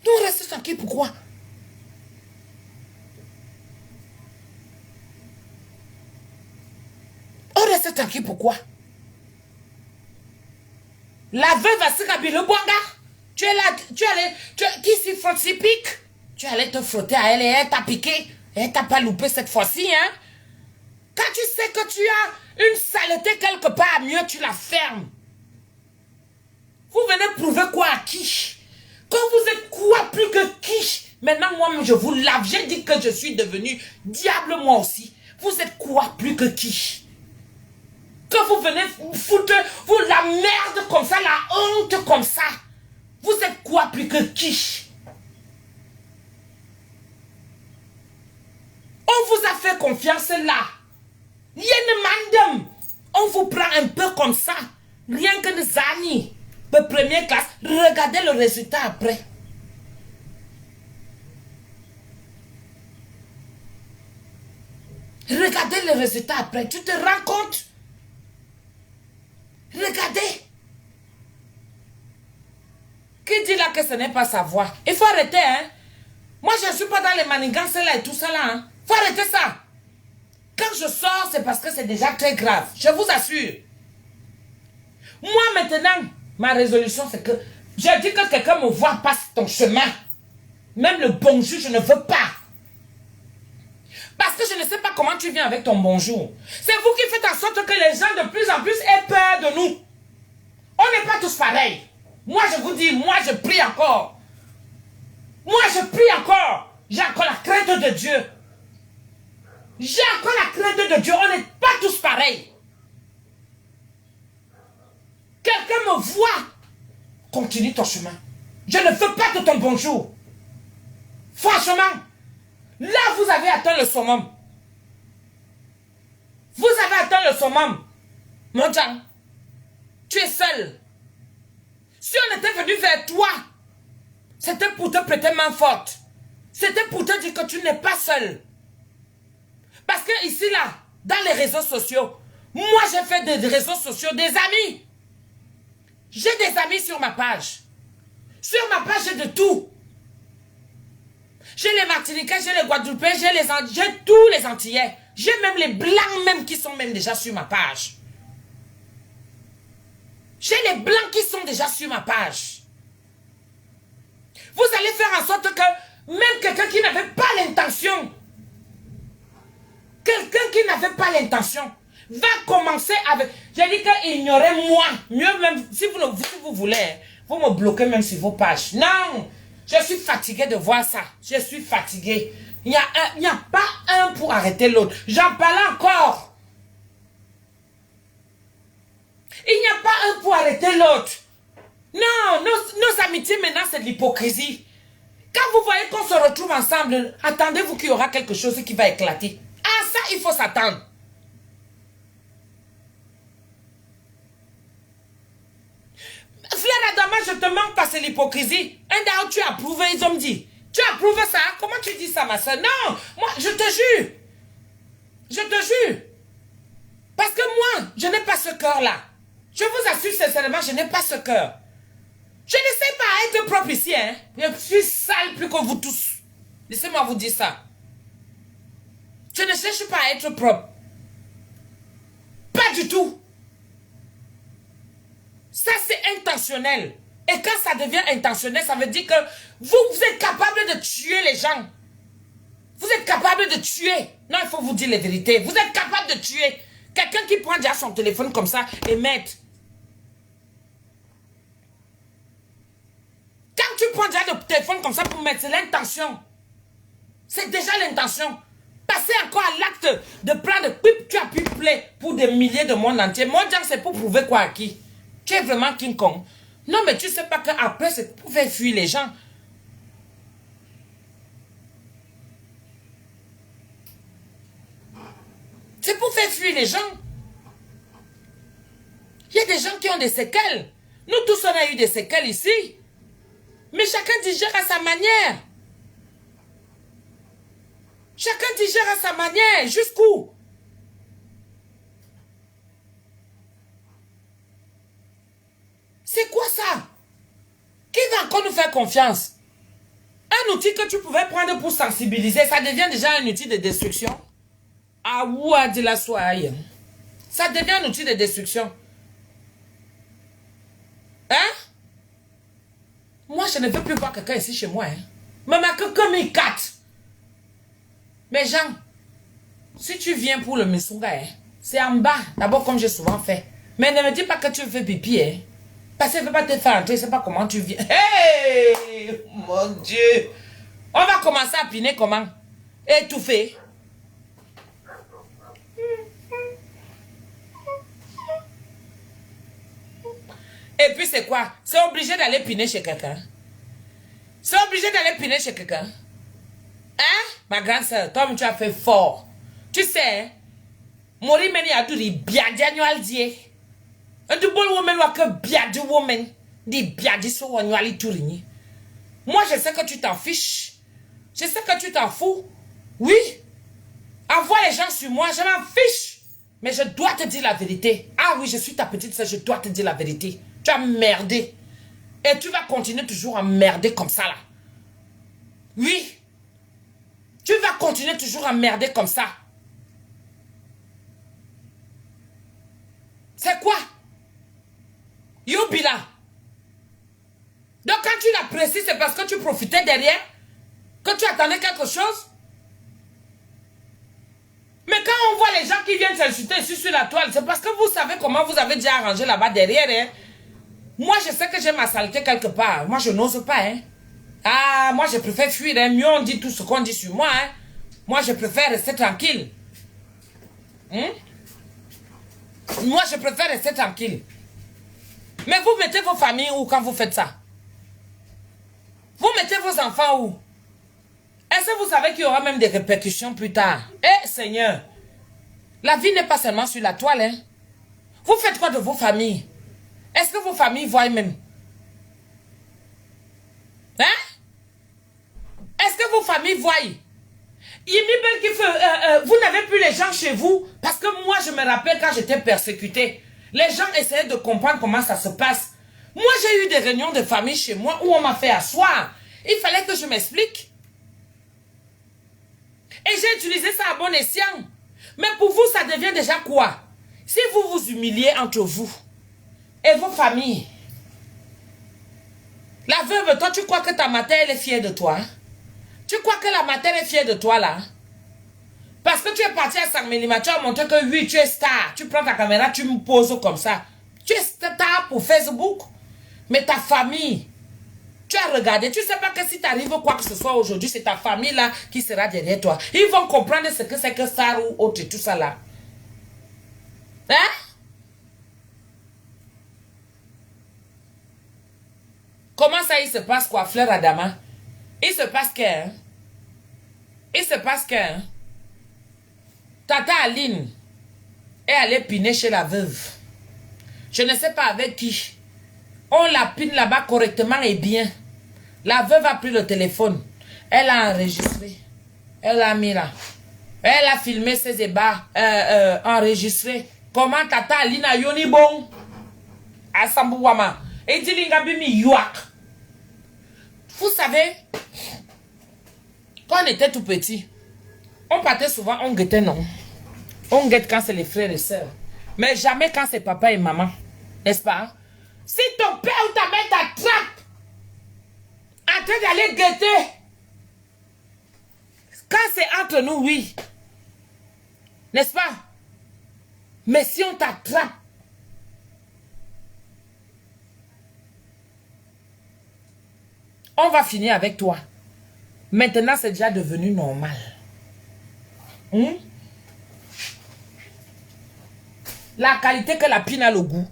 Nous restons tranquilles. Pourquoi? On reste tranquille. Pourquoi? La veuve Asikabi le Bwanga, tu es là, qui s'y frotte, s'y pique. Tu allais te frotter à elle et elle t'a piqué. Elle t'a pas loupé cette fois-ci, hein? Quand tu sais que tu as une saleté quelque part, mieux tu la fermes. Vous venez prouver quoi à qui? Quand vous êtes quoi plus que qui? Maintenant, moi, je vous lave. J'ai dit que je suis devenu diable moi aussi. Vous êtes quoi plus que qui? Quand vous venez foutre vous la merde comme ça, la honte comme ça, vous êtes quoi plus que qui? On vous a fait confiance là. On vous prend un peu comme ça. Rien que des amis de première classe. Regardez le résultat après. Regardez le résultat après. Tu te rends compte? Regardez. Qui dit là que ce n'est pas sa voix? Il faut arrêter, hein? Moi, je ne suis pas dans les manigances là et tout ça là, hein? Faut arrêter ça. Quand je sors, c'est parce que c'est déjà très grave. Je vous assure. Moi, maintenant, ma résolution, c'est que je dis que quelqu'un me voit, passe ton chemin. Même le bonjour, je ne veux pas. Parce que je ne sais pas comment tu viens avec ton bonjour. C'est vous qui faites en sorte que les gens de plus en plus aient peur de nous. On n'est pas tous pareils. Moi, je vous dis, moi, je prie encore. Moi, je prie encore. J'ai encore la crainte de Dieu. J'ai encore la crainte de Dieu. On n'est pas tous pareils. Quelqu'un me voit. Continue ton chemin. Je ne veux pas de ton bonjour. Franchement, là, vous avez atteint le summum. Vous avez atteint le summum. Mon Jean, tu es seul. Si on était venu vers toi, c'était pour te prêter main forte. C'était pour te dire que tu n'es pas seul. Parce que ici, là, dans les réseaux sociaux, moi, j'ai fait des réseaux sociaux, des amis. J'ai des amis sur ma page. Sur ma page, j'ai de tout. J'ai les Martiniquais, j'ai les Guadeloupéens, j'ai tous les Antillais. J'ai même les Blancs même qui sont même déjà sur ma page. J'ai les Blancs qui sont déjà sur ma page. Vous allez faire en sorte que même quelqu'un qui n'avait pas l'intention, va commencer avec... J'ai dit qu'ignorer moi. Mieux même, si vous voulez, vous me bloquez même sur vos pages. Non, je suis fatigué de voir ça. Je suis fatigué. Il n'y a pas un pour arrêter l'autre. J'en parle encore. Il n'y a pas un pour arrêter l'autre. Non, nos amitiés maintenant, c'est de l'hypocrisie. Quand vous voyez qu'on se retrouve ensemble, attendez-vous qu'il y aura quelque chose qui va éclater. Ah, ça, il faut s'attendre. Frère Adama, je te manque pas, c'est l'hypocrisie. Un d'entre tu as approuvé, ils ont dit. Tu as approuvé ça? Comment tu dis ça, ma soeur? Non, moi, je te jure. Je te jure. Parce que moi, je n'ai pas ce cœur-là. Je vous assure sincèrement, je n'ai pas ce cœur. Je ne sais pas être propre ici, hein. Je suis sale plus que vous tous. Laissez-moi vous dire ça. Je ne cherche pas à être propre. Pas du tout. Ça, c'est intentionnel. Et quand ça devient intentionnel, ça veut dire que vous êtes capable de tuer les gens. Vous êtes capable de tuer. Non, il faut vous dire la vérité. Vous êtes capable de tuer. Quelqu'un qui prend déjà son téléphone comme ça et met. Quand tu prends déjà le téléphone comme ça pour mettre, c'est l'intention. C'est déjà l'intention. Passer encore à l'acte de prendre, tu as pu play pour des milliers de monde entier. Moi, c'est pour prouver quoi à qui? Tu es vraiment King Kong. Non, mais tu sais pas qu'après, c'est pour faire fuir les gens. C'est pour faire fuir les gens. Il y a des gens qui ont des séquelles. Nous tous, on a eu des séquelles ici. Mais chacun digère à sa manière. Chacun digère à sa manière. Jusqu'où? C'est quoi ça? Qui va encore nous faire confiance? Un outil que tu pouvais prendre pour sensibiliser, ça devient déjà un outil de destruction. Ah ouah de la soie. Ça devient un outil de destruction. Hein? Moi, je ne veux plus voir quelqu'un ici chez moi. Hein? Maman, comme il cate. Mais Jean, si tu viens pour le Missunga, hein, c'est en bas, d'abord comme j'ai souvent fait. Mais ne me dis pas que tu fais pipi. Hein? Parce que je ne veux pas te faire entrer, je ne sais pas comment tu viens. Hey! Mon Dieu! On va commencer à piner comment? Étouffer. Et puis c'est quoi? C'est obligé d'aller piner chez quelqu'un. C'est obligé d'aller piner chez quelqu'un. Hein? Ma grande soeur, toi, tu as fait fort. Tu sais, Mori meni a dit biadi annual die. Un double woman ou que biadi woman. Di biadi so annual tourini. Moi, je sais que tu t'en fiches. Je sais que tu t'en fous. Oui. Envoie les gens sur moi, je m'en fiche. Mais je dois te dire la vérité. Ah oui, je suis ta petite soeur, je dois te dire la vérité. Tu as merdé. Et tu vas continuer toujours à merder comme ça là. Oui. Tu vas continuer toujours à merder comme ça. C'est quoi? Yobila. Donc quand tu l'apprécies, c'est parce que tu profitais derrière? Que tu attendais quelque chose? Mais quand on voit les gens qui viennent s'insulter ici sur la toile, c'est parce que vous savez comment vous avez déjà arrangé là-bas derrière. Hein? Moi, je sais que j'ai ma saleté quelque part. Moi, je n'ose pas. Hein? Ah, moi, je préfère fuir. Hein? Mieux on dit tout ce qu'on dit sur moi. Hein? Moi, je préfère rester tranquille. Moi, je préfère rester tranquille. Mais vous mettez vos familles où quand vous faites ça? Vous mettez vos enfants où? Est-ce que vous savez qu'il y aura même des répercussions plus tard? Eh, Seigneur, la vie n'est pas seulement sur la toile. Hein? Vous faites quoi de vos familles? Est-ce que vos familles voient même? Hein? Est-ce que vos familles voient? Vous n'avez plus les gens chez vous. Parce que moi, je me rappelle quand j'étais persécutée. Les gens essayaient de comprendre comment ça se passe. Moi, j'ai eu des réunions de famille chez moi où on m'a fait asseoir. Il fallait que je m'explique. Et j'ai utilisé ça à bon escient. Mais pour vous, ça devient déjà quoi? Si vous vous humiliez entre vous et vos familles. La veuve, toi, tu crois que ta mère, elle est fière de toi? Tu crois que la mater est fière de toi là? Parce que tu es parti à 5 mm, tu as montré que oui, tu es star. Tu prends ta caméra, tu me poses comme ça. Tu es star pour Facebook. Mais ta famille, tu as regardé. Tu ne sais pas que si tu arrives quoi que ce soit aujourd'hui, c'est ta famille là qui sera derrière toi. Ils vont comprendre ce que c'est que star ou autre et tout ça là. Hein? Comment ça il se passe quoi, Fleur Adama? Il se passe que... Il se passe que... Tata Aline est allée piner chez la veuve. Je ne sais pas avec qui. On la pine là-bas correctement et bien. La veuve a pris le téléphone. Elle a enregistré. Elle a mis là. Elle a filmé ses débats. Enregistré. Comment Tata Aline a yoni bon. A Sambouama. Et dit l'ingabimi yuak. Vous savez... Quand on était tout petit, on partait souvent, on guettait non. On guette quand c'est les frères et sœurs. Mais jamais quand c'est papa et maman. N'est-ce pas? Si ton père ou ta mère t'attrape en train d'aller guetter, quand c'est entre nous, oui. N'est-ce pas? Mais si on t'attrape, on va finir avec toi. Maintenant, c'est déjà devenu normal. La qualité que la pine a le goût.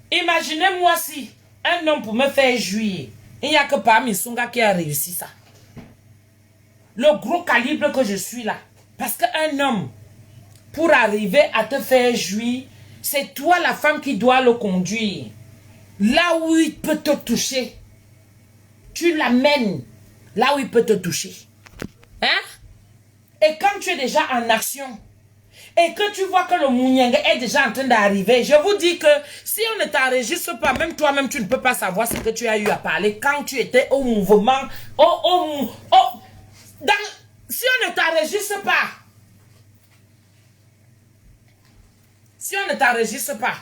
Imaginez-moi si un homme pour me faire jouir, il n'y a que parmi Sunga qui a réussi ça. Le gros calibre que je suis là. Parce qu'un homme pour arriver à te faire jouir, c'est toi la femme qui doit le conduire. Là où il peut te toucher, tu l'amènes là où il peut te toucher. Hein? Et quand tu es déjà en action, et que tu vois que le mouniengue est déjà en train d'arriver, je vous dis que si on ne t'enregistre pas, même toi-même, tu ne peux pas savoir ce que tu as eu à parler quand tu étais au mouvement, si on ne t'enregistre pas, si on ne t'enregistre pas,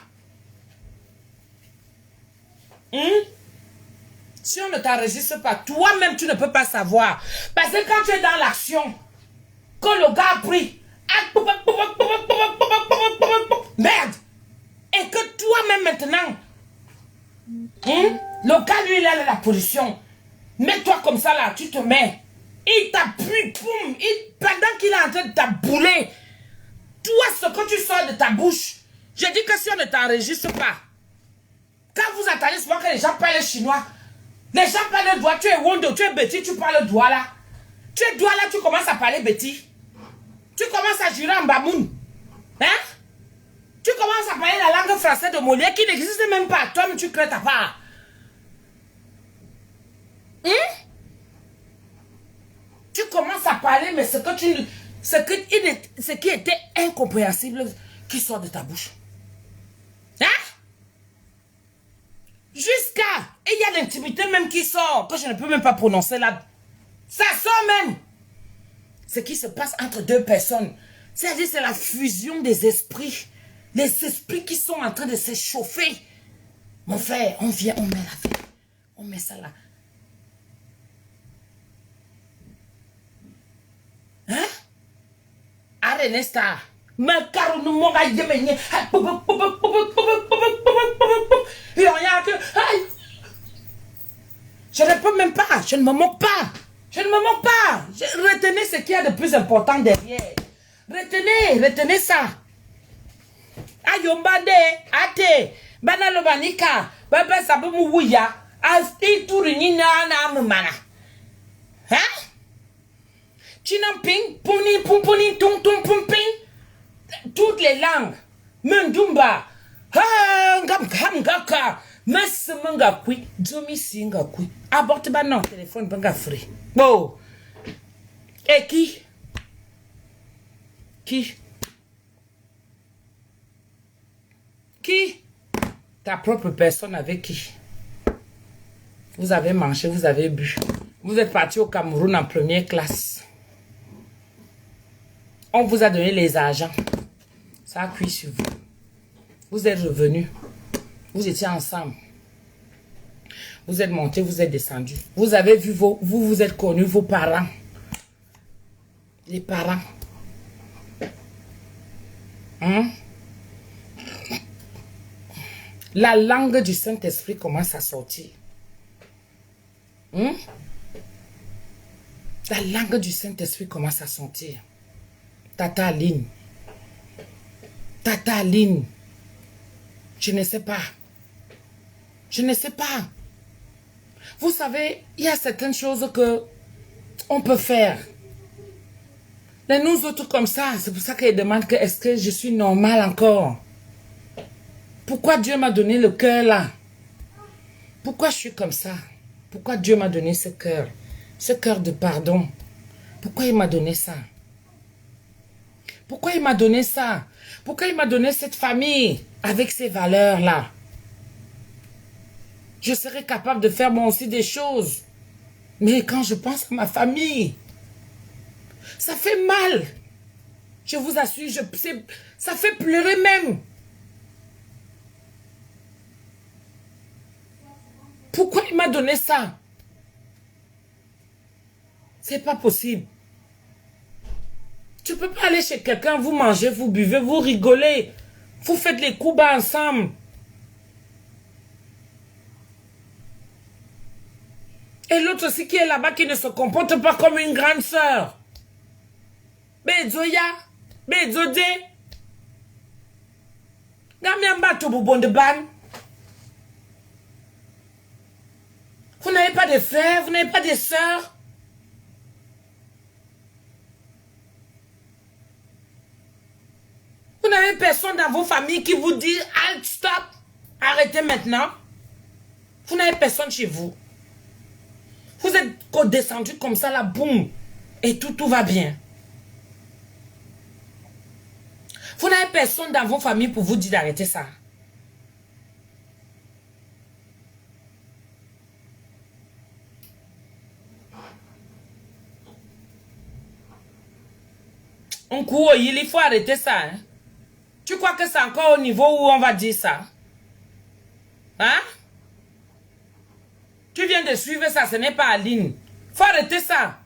si on ne t'enregistre pas, toi-même, tu ne peux pas savoir. Parce que quand tu es dans l'action, que le gars a pris, merde, et que toi-même maintenant, le gars, lui, il a la position. Mets-toi comme ça, là, tu te mets. Il t'appuie, poum, pendant qu'il est en train de t'abouler, toi, ce que tu sors de ta bouche, je dis que si on ne t'enregistre pas, quand vous entendez souvent que les gens parlent chinois, les gens parlent le doigt, tu es Wondo, tu es Betty, tu parles le doigt là. Tu es doigt là, tu commences à parler Betty. Tu commences à jurer en bamoun. Hein? Tu commences à parler la langue française de Molière qui n'existe même pas. Toi-même, tu crées ta part. Tu commences à parler, mais ce qui était incompréhensible qui sort de ta bouche. Hein? Jusqu'à... Et il y a l'intimité même qui sort, que je ne peux même pas prononcer là. Ça sort même. Ce qui se passe entre deux personnes. C'est-à-dire c'est la fusion des esprits. Les esprits qui sont en train de s'échauffer. Mon frère, on vient, on met la vie. On met ça là. Hein? Arenesta. Je ne peux même pas. Je ne me moque pas. Je ne me moque pas. Retenez ce qu'il y a de plus important derrière. Retenez ça. Ayombade, ate, banalobanika, baba sabumu wuya, asti turinina na mana. Hein? Chinamping, puni, pumpuni, tung, tung, pumping. Toutes les langues. Mundumba. Ha, ngam, gaka. Mas manga kui, zomi singa kui. Aborte ba non, téléphone banga free. Bon. Et qui? Qui? Qui? Ta propre personne avec qui? Vous avez mangé, vous avez bu. Vous êtes parti au Cameroun en première classe. On vous a donné les argents. Ça a cuit sur vous. Vous êtes revenus. Vous étiez ensemble. Vous êtes montés, vous êtes descendus. Vous avez vu vous êtes connus, vos parents. Les parents. La langue du Saint-Esprit commence à sortir. La langue du Saint-Esprit commence à sortir. Tata Aline. Tata Aline. Je ne sais pas. Je ne sais pas. Vous savez, il y a certaines choses que on peut faire. Mais nous autres comme ça, c'est pour ça qu'elle demande que est-ce que je suis normale encore? Pourquoi Dieu m'a donné le cœur là? Pourquoi je suis comme ça? Pourquoi Dieu m'a donné ce cœur de pardon? Pourquoi il m'a donné ça? Pourquoi il m'a donné ça? Pourquoi il m'a donné cette famille avec ces valeurs là? Je serais capable de faire moi aussi des choses. Mais quand je pense à ma famille, ça fait mal. Je vous assure, ça fait pleurer même. Pourquoi il m'a donné ça? C'est pas possible. Tu peux pas aller chez quelqu'un, vous mangez, vous buvez, vous rigolez. Vous faites les coups bas ensemble. Et l'autre aussi qui est là-bas qui ne se comporte pas comme une grande sœur. Bezoya, Bezode. Gamiamba Tobobon de Ban. Vous n'avez pas de frères, vous n'avez pas de sœurs. n'avez personne dans vos familles qui vous dit « Halt, stop, arrêtez maintenant ». Vous n'avez personne chez vous. Vous êtes descendu comme ça, là, boum, et tout va bien. Vous n'avez personne dans vos familles pour vous dire d'arrêter ça. On court, il faut arrêter ça. Hein? Tu crois que c'est encore au niveau où on va dire ça? Hein? Tu viens de suivre ça, ce n'est pas Aline. Faut arrêter ça.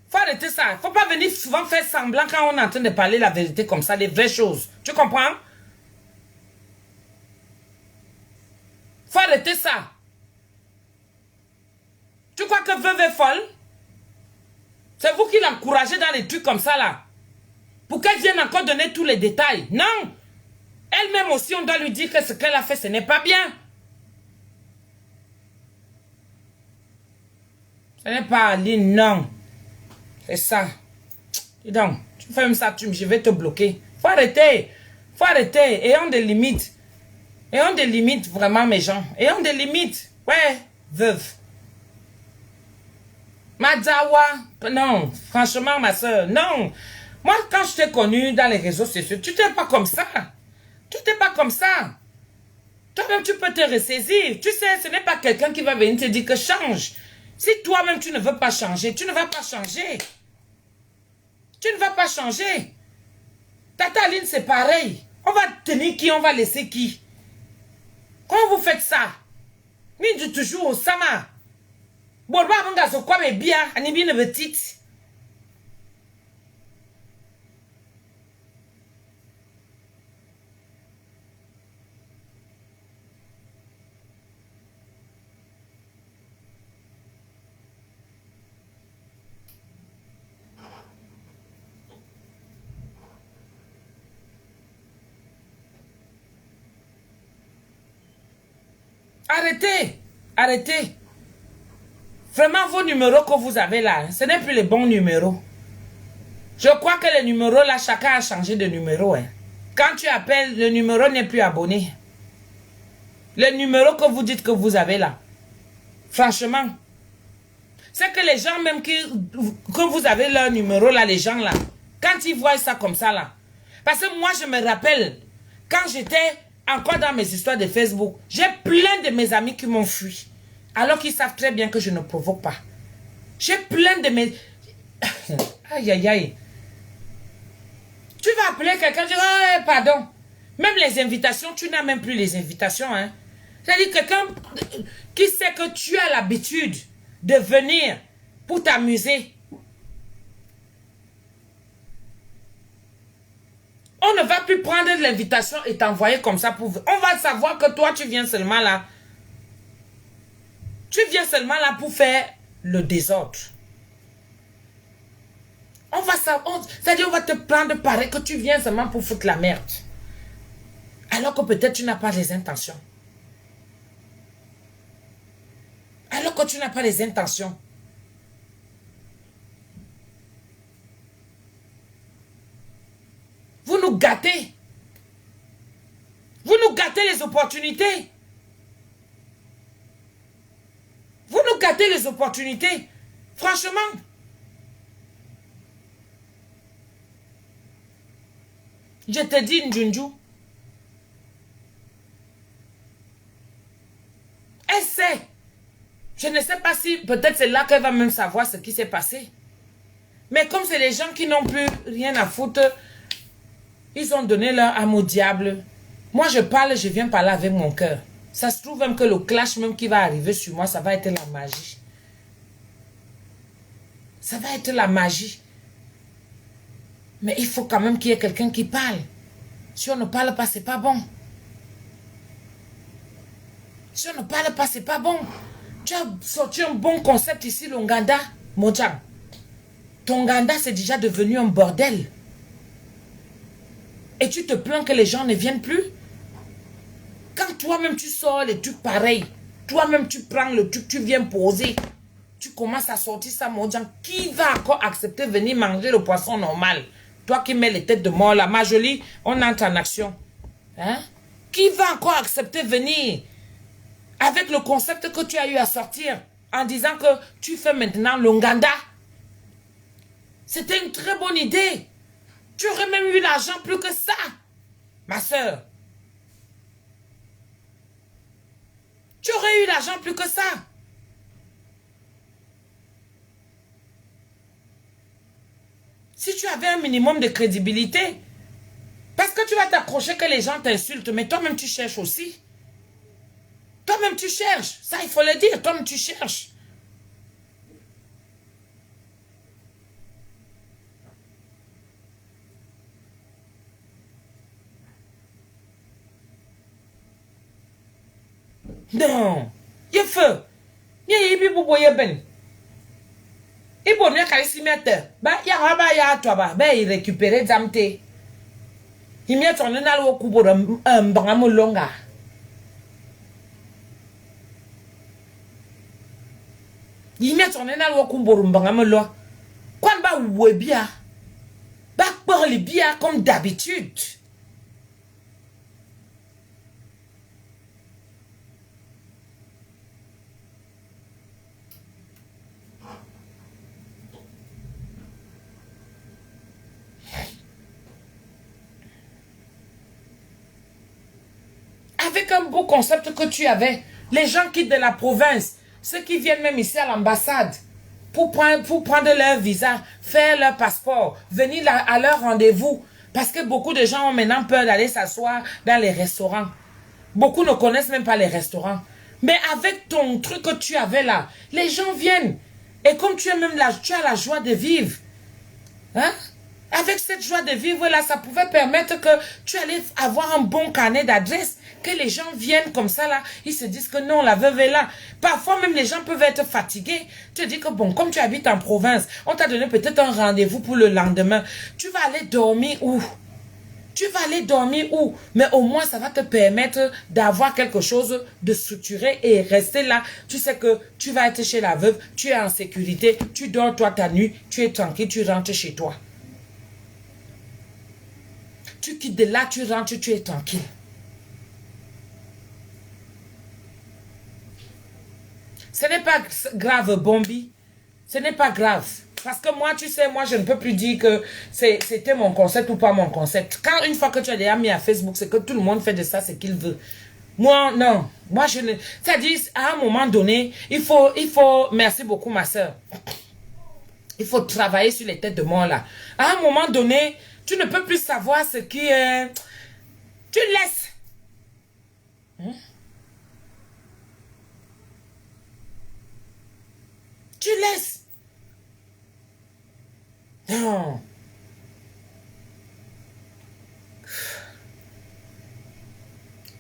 Faut arrêter ça. Faut pas venir souvent faire semblant quand on est en train de parler la vérité comme ça, les vraies choses. Tu comprends? Faut arrêter ça. Tu crois que veuve est folle? C'est vous qui l'encouragez dans les trucs comme ça là. Pour qu'elle vienne encore donner tous les détails. Non. Elle-même aussi, on doit lui dire que ce qu'elle a fait, ce n'est pas bien. Ce n'est pas Aline, non. C'est ça. Dis donc, tu fais même ça, je vais te bloquer. Faut arrêter. Faut arrêter. Ayons des limites. Ayons des limites, vraiment, mes gens. Ayons des limites. Ouais, veuve. Madjawa, non, franchement, ma soeur, non. Moi, quand je t'ai connu dans les réseaux sociaux, tu n'étais pas comme ça. Tu n'étais pas comme ça. Toi-même, tu peux te ressaisir. Tu sais, ce n'est pas quelqu'un qui va venir te dire que change. Si toi-même, tu ne veux pas changer, tu ne vas pas changer. Tu ne vas pas changer. Tata Aline, c'est pareil. On va tenir qui, on va laisser qui. Quand vous faites ça, ni du toujours au sama. Bon, on va se quoi, mais bien, on est bien petite. Arrêtez, arrêtez. Vraiment, vos numéros que vous avez là, ce n'est plus les bons numéros. Je crois que les numéros là, chacun a changé de numéro. Hein. Quand tu appelles, le numéro n'est plus abonné. Le numéro que vous dites que vous avez là, franchement, c'est que les gens même que vous avez leur numéro là, les gens là, quand ils voient ça comme ça là, parce que moi je me rappelle, quand j'étais encore dans mes histoires de Facebook, j'ai plein de mes amis qui m'ont fui. Alors qu'ils savent très bien que je ne provoque pas. J'ai plein de mes... Aïe, aïe, aïe. Tu vas appeler quelqu'un, dire, oh, pardon. Même les invitations, tu n'as même plus les invitations. Hein. C'est-à-dire quelqu'un qui sait que tu as l'habitude de venir pour t'amuser. On ne va plus prendre l'invitation et t'envoyer comme ça pour... On va savoir que toi, tu viens seulement là. Tu viens seulement là pour faire le désordre. On va savoir, c'est-à-dire on va te prendre pareil que tu viens seulement pour foutre la merde. Alors que peut-être tu n'as pas les intentions. Alors que tu n'as pas les intentions. Vous nous gâtez. Vous nous gâtez les opportunités. Vous nous gâtez les opportunités. Franchement. Je te dis, Njunju. Elle sait. Je ne sais pas si peut-être c'est là qu'elle va même savoir ce qui s'est passé. Mais comme c'est les gens qui n'ont plus rien à foutre, ils ont donné leur âme au diable. Moi, je parle, je viens parler avec mon cœur. Ça se trouve même que le clash même qui va arriver sur moi, ça va être la magie. Ça va être la magie. Mais il faut quand même qu'il y ait quelqu'un qui parle. Si on ne parle pas, c'est pas bon. Si on ne parle pas, c'est pas bon. Tu as sorti un bon concept ici, le Nganda, Mojang. Ton Nganda, c'est déjà devenu un bordel. Et tu te plains que les gens ne viennent plus. Quand toi-même tu sors les trucs pareils, toi-même tu prends le truc, tu viens poser, tu commences à sortir ça, Mojang. Qui va encore accepter de venir manger le poisson normal? Toi qui mets les têtes de mort là, ma jolie, on entre en action. Hein? Qui va encore accepter venir avec le concept que tu as eu à sortir en disant que tu fais maintenant l'Onganda? C'était une très bonne idée. Tu aurais même eu l'argent plus que ça, ma soeur. Tu aurais eu l'argent plus que ça. Si tu avais un minimum de crédibilité. Parce que tu vas t'accrocher que les gens t'insultent, mais toi-même tu cherches aussi. Toi-même tu cherches. Ça, il faut le dire. Toi-même tu cherches. Non. Il faut. Il y a beaucoup de ben. Il faut bien qu'à s'y mettre. Il y a toi, il récupère des amtes. Il met ton nez au coup pour un bramou longa. Il met ton nez au coup pour un bramou longa. Quand va ou bien, bah pour les bien comme d'habitude. Avec un beau concept que tu avais, les gens quittent de la province, ceux qui viennent même ici à l'ambassade, pour prendre leur visa, faire leur passeport, venir là, à leur rendez-vous. Parce que beaucoup de gens ont maintenant peur d'aller s'asseoir dans les restaurants. Beaucoup ne connaissent même pas les restaurants. Mais avec ton truc que tu avais là, les gens viennent. Et comme tu as même tu as la joie de vivre. Hein? Avec cette joie de vivre là, ça pouvait permettre que tu allais avoir un bon carnet d'adresses, que les gens viennent comme ça là, ils se disent que non, la veuve est là. Parfois même les gens peuvent être fatigués. Tu te dis que bon, comme tu habites en province, on t'a donné peut-être un rendez-vous pour le lendemain. Tu vas aller dormir où? Tu vas aller dormir où? Mais au moins ça va te permettre d'avoir quelque chose de structuré et rester là. Tu sais que tu vas être chez la veuve, tu es en sécurité, tu dors toi ta nuit, tu es tranquille, tu rentres chez toi. Tu quittes de là, tu rentres, tu es tranquille. Ce n'est pas grave, Bombi. Ce n'est pas grave. Parce que moi, tu sais, moi, je ne peux plus dire que c'était mon concept ou pas mon concept. Quand une fois que tu as déjà mis à Facebook, c'est que tout le monde fait de ça ce qu'il veut. Moi, non. Moi, je ne... C'est-à-dire, à un moment donné, il faut... Merci beaucoup, ma soeur. Il faut travailler sur les têtes de mort, là. À un moment donné, tu ne peux plus savoir ce qui est... Tu laisses. Tu laisses. Non.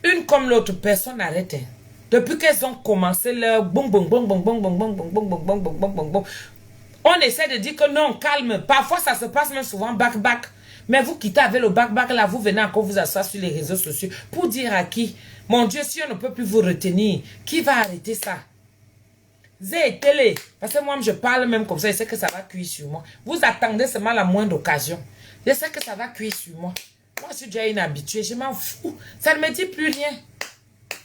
Une comme l'autre, personne n'arrête. Depuis qu'elles ont commencé leur bon bon bon bon bon bon bon bon bon bon bon bon bon bon bon. On essaie de dire que non, calme. Parfois, ça se passe même souvent back-back. Mais vous quittez avec le back-back, là, vous venez encore vous asseoir sur les réseaux sociaux pour dire à qui? Mon Dieu, si on ne peut plus vous retenir, qui va arrêter ça? Zé, télé. Parce que moi, je parle même comme ça, je sais que ça va cuire sur moi. Vous attendez seulement la moindre occasion. Je sais que ça va cuire sur moi. Moi, je suis déjà une habituée, je m'en fous. Ça ne me dit plus rien.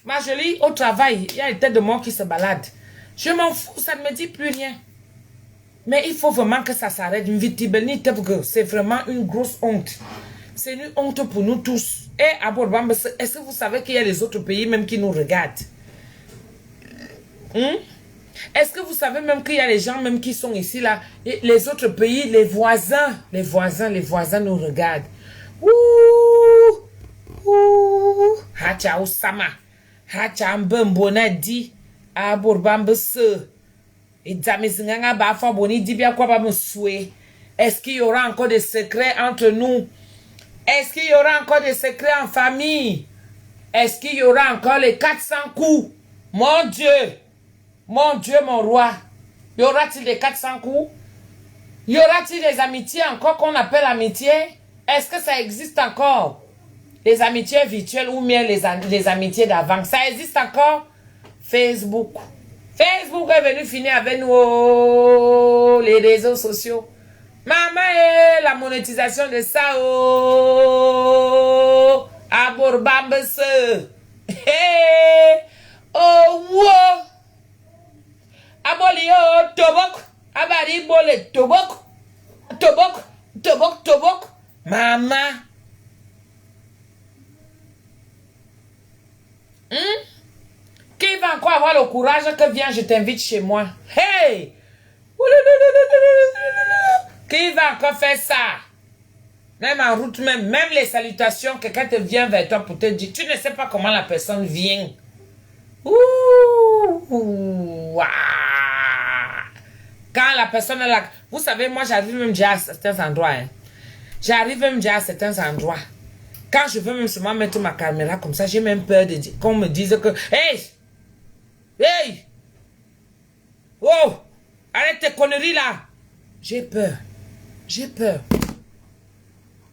Ma jolie, au travail, il y a une tête de mort qui se balade. Je m'en fous, ça ne me dit plus rien. Mais il faut vraiment que ça s'arrête. C'est vraiment une grosse honte. C'est une honte pour nous tous. Et à Borbamba, est-ce que vous savez qu'il y a les autres pays même qui nous regardent? Est-ce que vous savez même qu'il y a les gens même qui sont ici là? Et les autres pays, les voisins nous regardent. Ouh! Ouh! Hacha Osama. Hacha Mbembona dit. À Borbamba se. Est-ce qu'il y aura encore des secrets entre nous? Est-ce qu'il y aura encore des secrets en famille? Est-ce qu'il y aura encore les 400 coups? Mon Dieu, mon roi. Y aura-t-il des 400 coups? Y aura-t-il des amitiés encore qu'on appelle amitié? Est-ce que ça existe encore? Les amitiés virtuelles ou bien les amitiés d'avant? Ça existe encore? Facebook est venu finir avec nous, les réseaux sociaux. Maman, la monétisation de ça, oh, aborbambese. Hey, oh, wow. Aboli, oh, tobok. Abari, bole, tobok. Tobok, tobok, tobok. Maman. Qui va encore avoir le courage que viens, je t'invite chez moi. Hey! Qui va encore faire ça? Même en route, même les salutations, quelqu'un te vient vers toi pour te dire, tu ne sais pas comment la personne vient. Ouh, ouah. Quand la personne est là, vous savez, moi j'arrive même déjà à certains endroits. Hein. J'arrive même déjà à certains endroits. Quand je veux même seulement mettre ma caméra comme ça, j'ai même peur de dire, qu'on me dise que, hey! Hey! Oh! Arrête tes conneries là! J'ai peur. J'ai peur.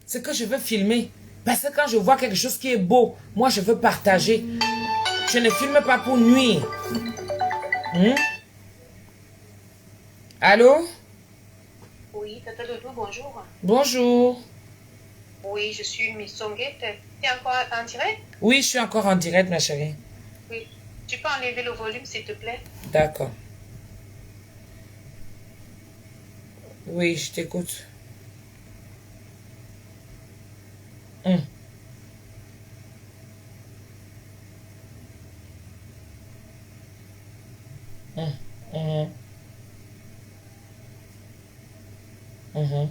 C'est que je veux filmer. Parce que quand je vois quelque chose qui est beau, moi je veux partager. Je ne filme pas pour nuire. Allô? Oui, Tata Doudou, bonjour. Bonjour. Oui, je suis Miss Songuette. Tu es encore en direct? Oui, je suis encore en direct, ma chérie. Oui. Tu peux enlever le volume, s'il te plaît? D'accord. Oui, je t'écoute. Hum, hum, hum, hum,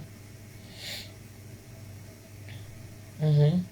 hum, hum.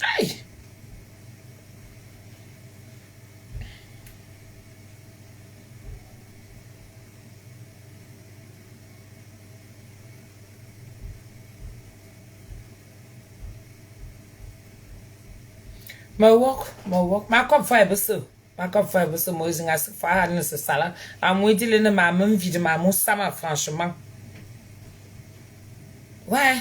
Aïe! Ma kom fa ebeso. Ma kom fa ebeso mo zinga se fa ne se sala. Amwe dile ne ma même vide ma mo sama franchement. Ouais.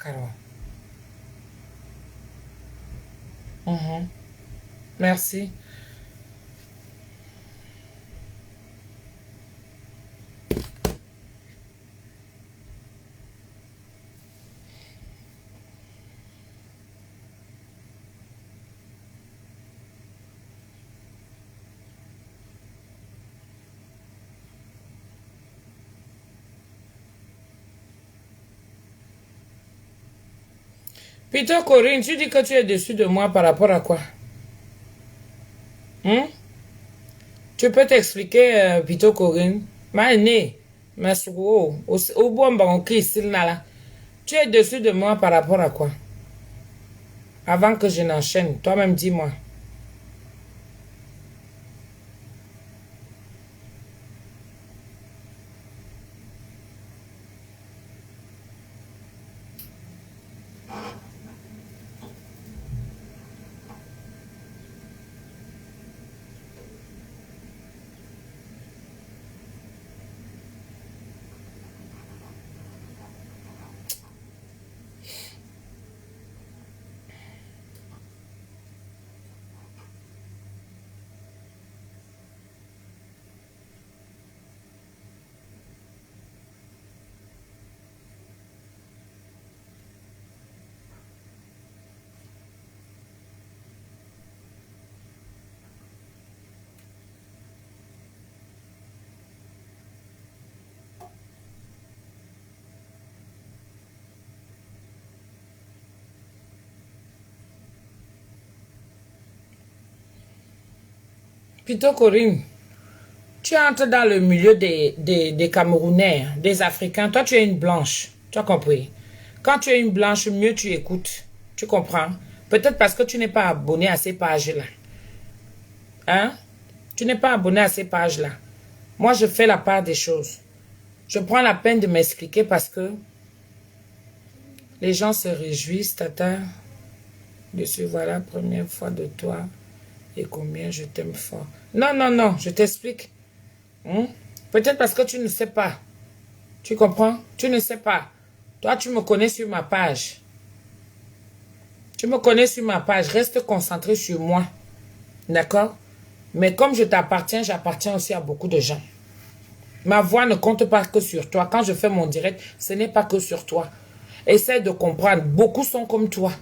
D'accord. Merci. Peter Corinne, tu dis que tu es déçu de moi par rapport à quoi? Hmm? Tu peux t'expliquer, Peter Corinne? Ma née, ma souro, au bon bon ici, là. Tu es déçu de moi par rapport à quoi? Avant que je n'enchaîne, toi-même dis-moi. Plutôt Corinne, tu entres dans le milieu des Camerounais, hein, des Africains. Toi, tu es une blanche. Tu as compris? Quand tu es une blanche, mieux tu écoutes. Tu comprends? Peut-être parce que tu n'es pas abonné à ces pages-là. Hein? Tu n'es pas abonné à ces pages-là. Moi, je fais la part des choses. Je prends la peine de m'expliquer parce que les gens se réjouissent, tata. Dessus, voilà, première fois de toi. Et combien je t'aime fort. Non, non, non, je t'explique. Peut-être parce que tu ne sais pas. Tu comprends? Tu ne sais pas. Toi, tu me connais sur ma page. Tu me connais sur ma page. Reste concentré sur moi. D'accord? Mais comme je t'appartiens, j'appartiens aussi à beaucoup de gens. Ma voix ne compte pas que sur toi. Quand je fais mon direct, ce n'est pas que sur toi. Essaie de comprendre. Beaucoup sont comme toi.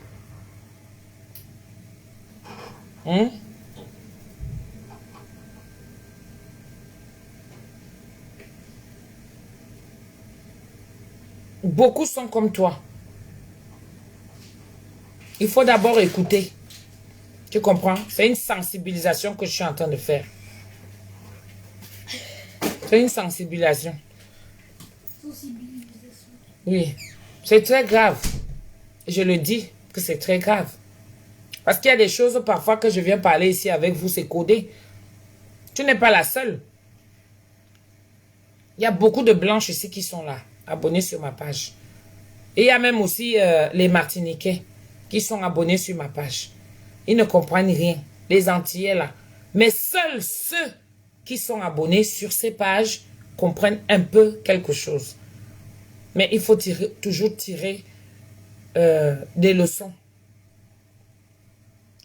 Beaucoup sont comme toi. Il faut d'abord écouter. Tu comprends? C'est une sensibilisation que je suis en train de faire. C'est une sensibilisation. Oui. C'est très grave. Je le dis que c'est très grave. Parce qu'il y a des choses parfois que je viens parler ici avec vous, c'est codé. Tu n'es pas la seule. Il y a beaucoup de blanches ici qui sont là, abonnés sur ma page. Et il y a même aussi les Martiniquais qui sont abonnés sur ma page. Ils ne comprennent rien. Les Antillais là. Mais seuls ceux qui sont abonnés sur ces pages comprennent un peu quelque chose. Mais il faut toujours tirer des leçons.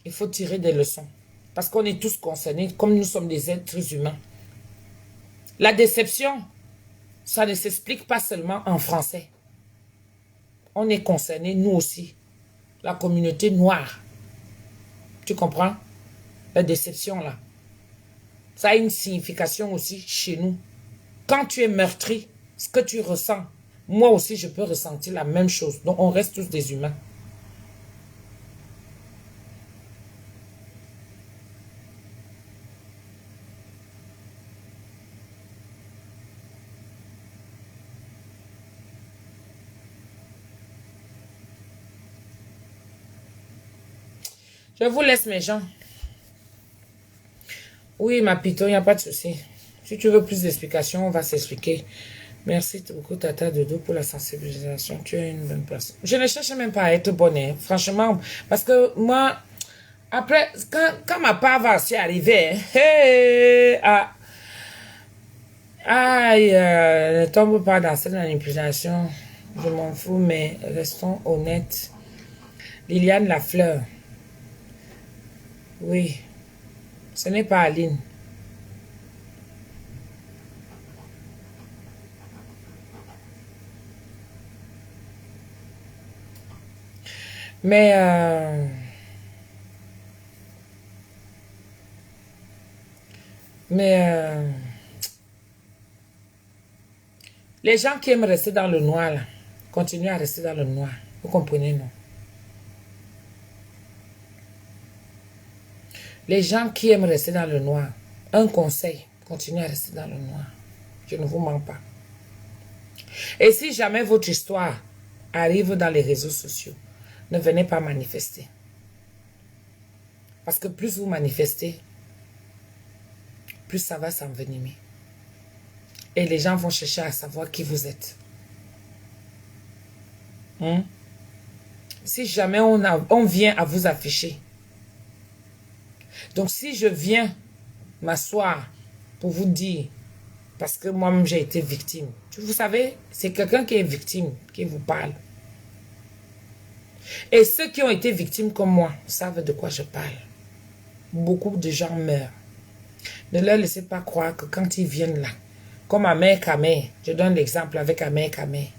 Il faut tirer des leçons. Parce qu'on est tous concernés, comme nous sommes des êtres humains. La déception, ça ne s'explique pas seulement en français. On est concernés, nous aussi. La communauté noire. Tu comprends? La déception, là. Ça a une signification aussi chez nous. Quand tu es meurtri, ce que tu ressens, moi aussi, je peux ressentir la même chose. Donc, on reste tous des humains. Je vous laisse, mes gens. Oui, ma pito, il n'y a pas de souci. Si tu veux plus d'explications, on va s'expliquer. Merci beaucoup, Tata Dodo, pour la sensibilisation. Tu es une bonne personne. Je ne cherche même pas à être bonne, hein, franchement. Parce que moi, après, quand ma part va aussi arriver, aïe, ne tombe pas dans cette manipulation. Je m'en fous, mais restons honnêtes. Liliane Lafleur. Oui. Ce n'est pas Aline. Mais les gens qui aiment rester dans le noir, là, continuent à rester dans le noir. Vous comprenez, non? Les gens qui aiment rester dans le noir, un conseil, continuez à rester dans le noir. Je ne vous mens pas. Et si jamais votre histoire arrive dans les réseaux sociaux, ne venez pas manifester. Parce que plus vous manifestez, plus ça va s'envenimer. Et les gens vont chercher à savoir qui vous êtes. Si jamais on vient à vous afficher. Donc si je viens m'asseoir pour vous dire, parce que moi-même j'ai été victime. Vous savez, c'est quelqu'un qui est victime qui vous parle. Et ceux qui ont été victimes comme moi savent de quoi je parle. Beaucoup de gens meurent. Ne leur laissez pas croire que quand ils viennent là, comme Amer Kamé, je donne l'exemple avec Amer Kamé.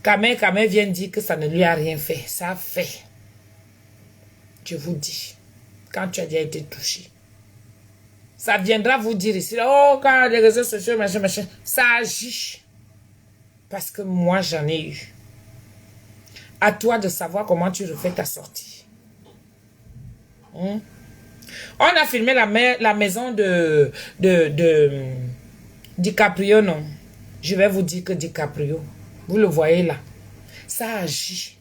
Amer Kamé vient dire que ça ne lui a rien fait. Ça a fait. Je vous dis, quand tu as déjà été touché, ça viendra vous dire ici, oh, quand les réseaux sociaux, machin, machin, ça agit. Parce que moi, j'en ai eu. À toi de savoir comment tu refais ta sortie. On a filmé la maison de DiCaprio, non? Je vais vous dire que DiCaprio, vous le voyez là, ça agit.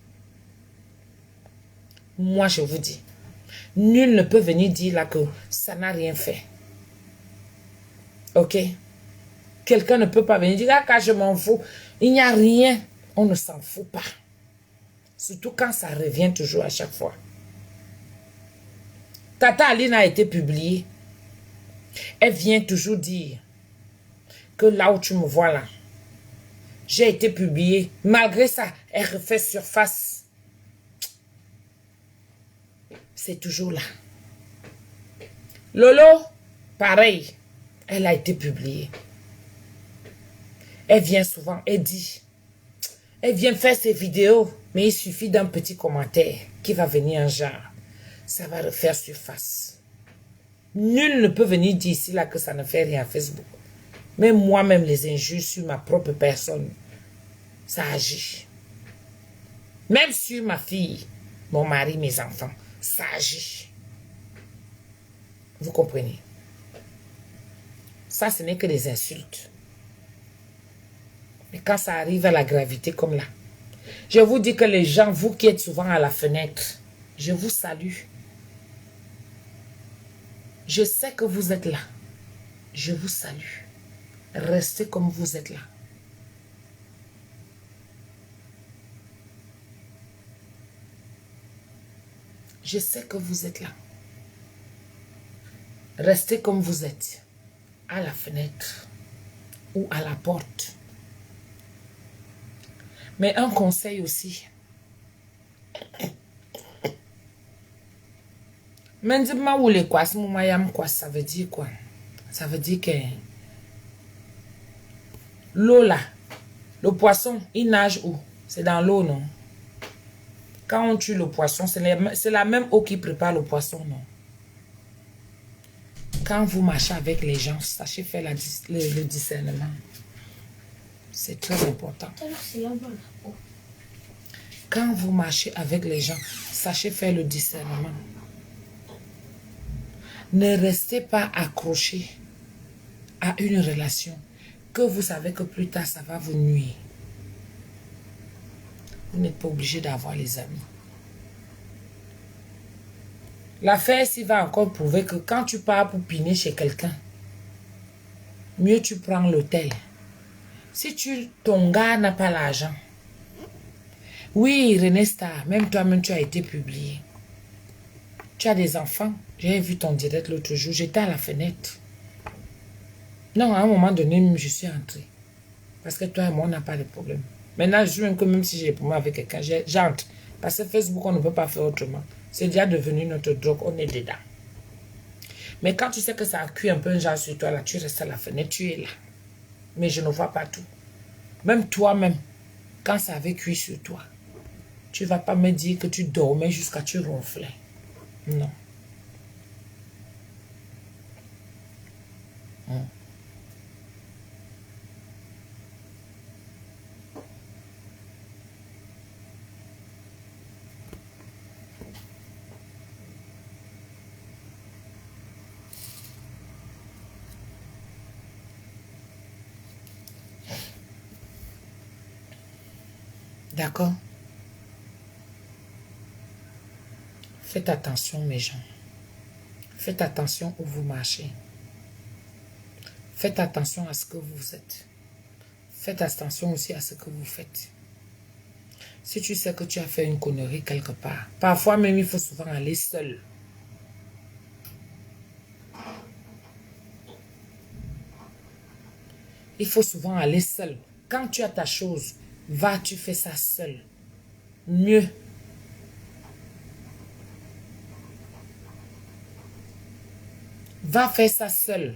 Moi, je vous dis, nul ne peut venir dire là que ça n'a rien fait. Ok? Quelqu'un ne peut pas venir dire, ah, je m'en fous. Il n'y a rien. On ne s'en fout pas. Surtout quand ça revient toujours à chaque fois. Tata Aline a été publiée. Elle vient toujours dire que là où tu me vois là, j'ai été publiée. Malgré ça, elle refait surface. C'est toujours là. Lolo, pareil. Elle a été publiée. Elle vient souvent, elle dit. Elle vient faire ses vidéos, mais il suffit d'un petit commentaire qui va venir en genre. Ça va refaire surface. Nul ne peut venir dire ici là que ça ne fait rien à Facebook. Même moi-même, les injures sur ma propre personne, ça agit. Même sur ma fille, mon mari, mes enfants, ça agit. Vous comprenez? Ça, ce n'est que des insultes. Mais quand ça arrive à la gravité comme là, je vous dis que les gens, vous qui êtes souvent à la fenêtre, je vous salue. Je sais que vous êtes là. Je vous salue. Restez comme vous êtes là. Je sais que vous êtes là. Restez comme vous êtes. À la fenêtre ou à la porte. Mais un conseil aussi. Maintenant, où les quoi, ça veut dire quoi? Ça veut dire que l'eau là, le poisson, il nage où? C'est dans l'eau, non? Quand on tue le poisson, c'est la même eau qui prépare le poisson, non? Quand vous marchez avec les gens, sachez faire le discernement. C'est très important. Quand vous marchez avec les gens, sachez faire le discernement. Ne restez pas accroché à une relation que vous savez que plus tard, ça va vous nuire. Vous n'êtes pas obligé d'avoir les amis. L'affaire ici va encore prouver que quand tu pars pour piner chez quelqu'un, mieux tu prends l'hôtel. Si ton gars n'a pas l'argent, oui, René Star, même toi-même tu as été publié. Tu as des enfants. J'ai vu ton direct l'autre jour, j'étais à la fenêtre. Non, à un moment donné, je suis entrée. Parce que toi et moi, on n'a pas de problème. Maintenant, je suis même que même si j'ai des problèmes avec quelqu'un, j'entre. Parce que Facebook, on ne peut pas faire autrement. C'est déjà devenu notre drogue, on est dedans. Mais quand tu sais que ça a cuit un peu un genre sur toi, là, tu restes à la fenêtre, tu es là. Mais je ne vois pas tout. Même toi-même, quand ça avait cuit sur toi, tu ne vas pas me dire que tu dormais jusqu'à tu ronflais. Non. D'accord? Faites attention, mes gens. Faites attention où vous marchez. Faites attention à ce que vous êtes. Faites attention aussi à ce que vous faites. Si tu sais que tu as fait une connerie quelque part, parfois même il faut souvent aller seul. Il faut souvent aller seul. Quand tu as ta chose, va, tu fais ça seul. Mieux. Va faire ça seul.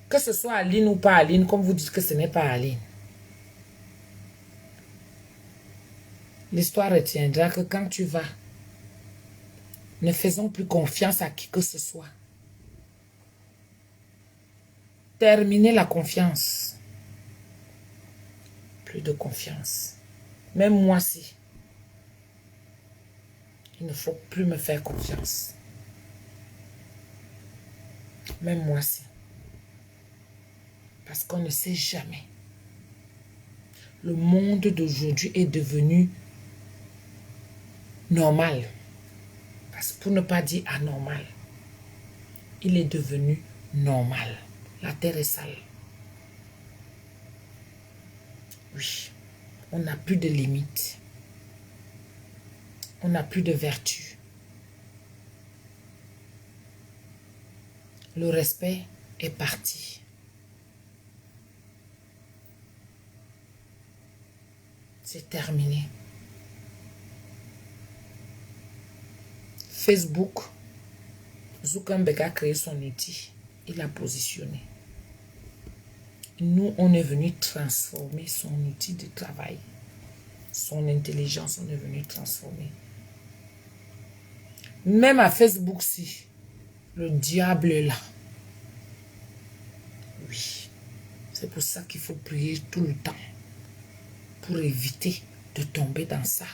Que ce soit Aline ou pas Aline, comme vous dites que ce n'est pas Aline. L'histoire retiendra que quand tu vas, ne faisons plus confiance à qui que ce soit. Terminez la confiance. Plus de confiance. Même moi si. Il ne faut plus me faire confiance. Même moi, si. Parce qu'on ne sait jamais. Le monde d'aujourd'hui est devenu normal. Parce que pour ne pas dire anormal, il est devenu normal. La terre est sale. Oui, on n'a plus de limites. On n'a plus de vertu. Le respect est parti. C'est terminé. Facebook, Zuckerberg a créé son outil. Il l'a positionné. Nous, on est venu transformer son outil de travail. Son intelligence, on est venu transformer. Même à Facebook, si, le diable est là. Oui. C'est pour ça qu'il faut prier tout le temps. Pour éviter de tomber dans ça.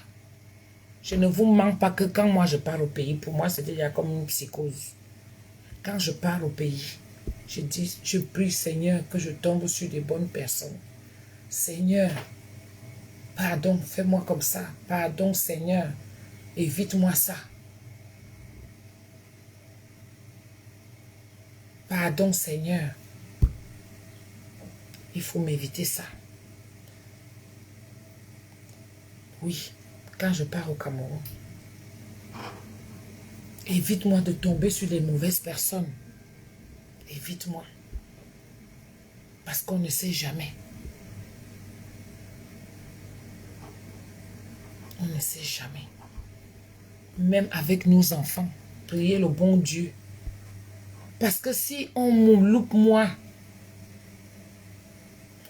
Je ne vous mens pas que quand moi je pars au pays, pour moi c'était déjà comme une psychose. Quand je pars au pays, je dis, je prie Seigneur que je tombe sur des bonnes personnes. Seigneur, pardon, fais-moi comme ça. Pardon Seigneur, évite-moi ça. Pardon Seigneur, il faut m'éviter ça. Oui, quand je pars au Cameroun, évite-moi de tomber sur les mauvaises personnes. Évite-moi. Parce qu'on ne sait jamais. On ne sait jamais. Même avec nos enfants, priez le bon Dieu. Parce que si on me loupe moi,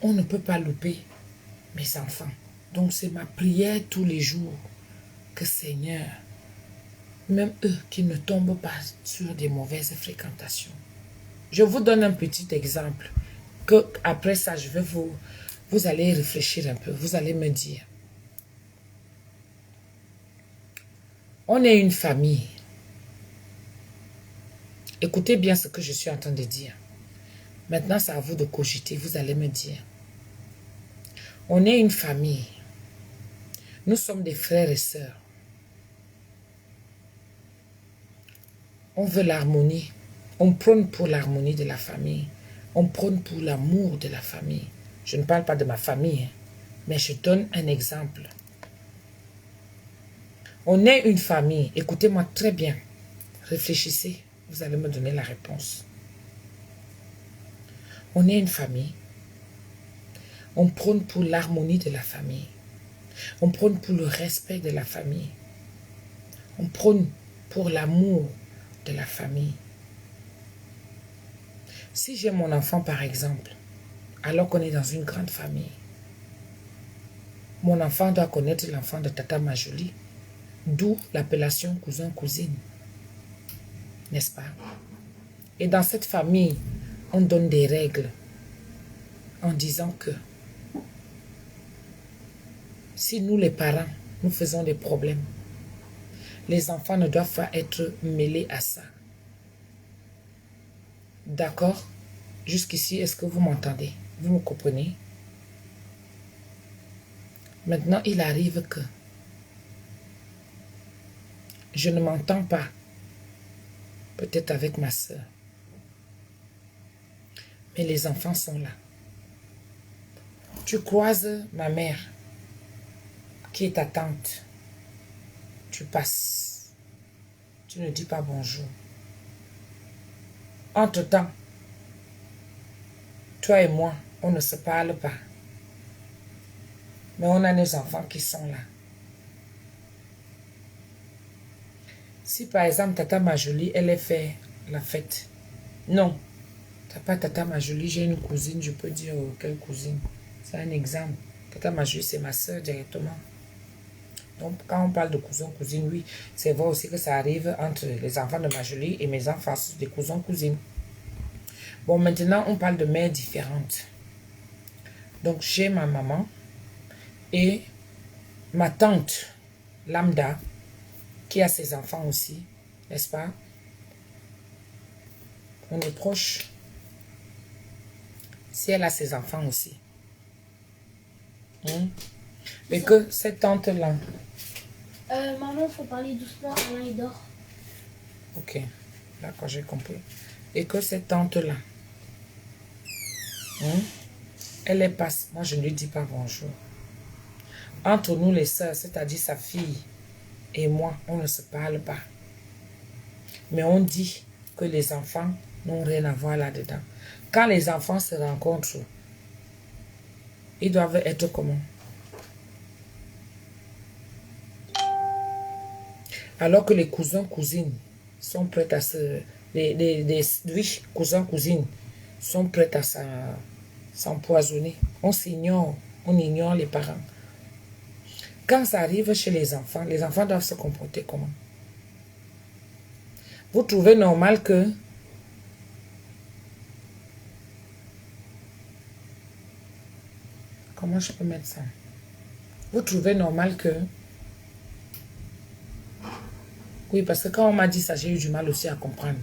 on ne peut pas louper mes enfants. Donc c'est ma prière tous les jours que Seigneur, même eux qui ne tombent pas sur des mauvaises fréquentations. Je vous donne un petit exemple que après ça je vais vous allez réfléchir un peu, vous allez me dire. On est une famille. Écoutez bien ce que je suis en train de dire. Maintenant c'est à vous de cogiter, vous allez me dire. On est une famille. Nous sommes des frères et sœurs. On veut l'harmonie. On prône pour l'harmonie de la famille. On prône pour l'amour de la famille. Je ne parle pas de ma famille, mais je donne un exemple. On est une famille. Écoutez-moi très bien. Réfléchissez. Vous allez me donner la réponse. On est une famille. On prône pour l'harmonie de la famille. On prône pour le respect de la famille. On prône pour l'amour de la famille. Si j'ai mon enfant par exemple, alors qu'on est dans une grande famille, mon enfant doit connaître l'enfant de Tata Majoli, d'où l'appellation cousin-cousine. N'est-ce pas? Et dans cette famille, on donne des règles en disant que si nous les parents, nous faisons des problèmes, les enfants ne doivent pas être mêlés à ça. D'accord? Jusqu'ici, est-ce que vous m'entendez? Vous me comprenez? Maintenant, il arrive que je ne m'entends pas. Peut-être avec ma soeur. Mais les enfants sont là. Tu croises ma mère, qui est ta tante. Tu passes. Tu ne dis pas bonjour. Entre-temps, toi et moi, on ne se parle pas. Mais on a nos enfants qui sont là. Si par exemple, Tata Majoli, elle est fait la fête. Non. T'as pas Tata Majoli, j'ai une cousine, je peux dire quelle cousine. C'est un exemple. Tata Majoli, c'est ma soeur directement. Donc, quand on parle de cousin-cousine, oui, c'est vrai aussi que ça arrive entre les enfants de Majoli et mes enfants, des cousins-cousines. Bon, maintenant, on parle de mères différentes. Donc, j'ai ma maman et ma tante, lambda, qui a ses enfants aussi, n'est-ce pas? On est proche. Si elle a ses enfants aussi. Mais que cette tante-là. Maman, faut parler doucement, Alain il dort. Ok, d'accord, j'ai compris. Et que cette tante-là, elle est pas... Moi, je ne lui dis pas bonjour. Entre nous les sœurs, c'est-à-dire sa fille et moi, on ne se parle pas. Mais on dit que les enfants n'ont rien à voir là-dedans. Quand les enfants se rencontrent, ils doivent être comment? Alors que les cousins, cousines sont prêts à se... Oui, cousins, cousines sont prêts à s'empoisonner. On s'ignore, on ignore les parents. Quand ça arrive chez les enfants doivent se comporter comment? Vous trouvez normal que comment je peux mettre ça? Vous trouvez normal que... Oui, parce que quand on m'a dit ça, j'ai eu du mal aussi à comprendre.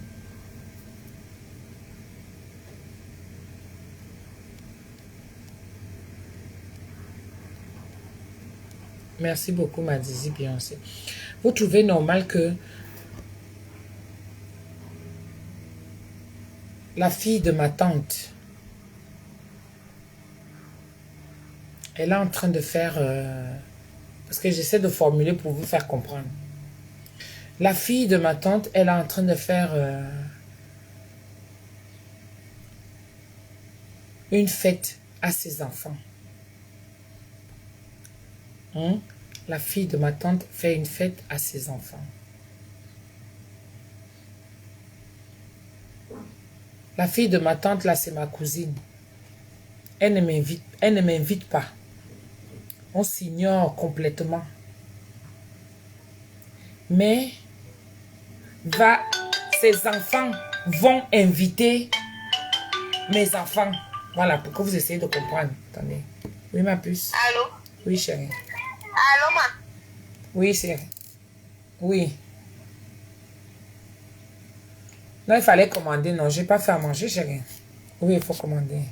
Merci beaucoup, Madizi Beyoncé. Vous trouvez normal que la fille de ma tante, elle est en train de faire... parce que j'essaie de formuler pour vous faire comprendre. La fille de ma tante, elle est en train de faire une fête à ses enfants. La fille de ma tante fait une fête à ses enfants. La fille de ma tante, là, c'est ma cousine. Elle ne m'invite pas. On s'ignore complètement. Mais ses enfants vont inviter mes enfants. Voilà, pour que vous essayez de comprendre. Attendez. Oui, ma puce. Allô? Oui, chérie. Allô, ma? Oui, chérie. Oui. Non, il fallait commander. Non, je n'ai pas fait à manger, chérie. Oui, il faut commander.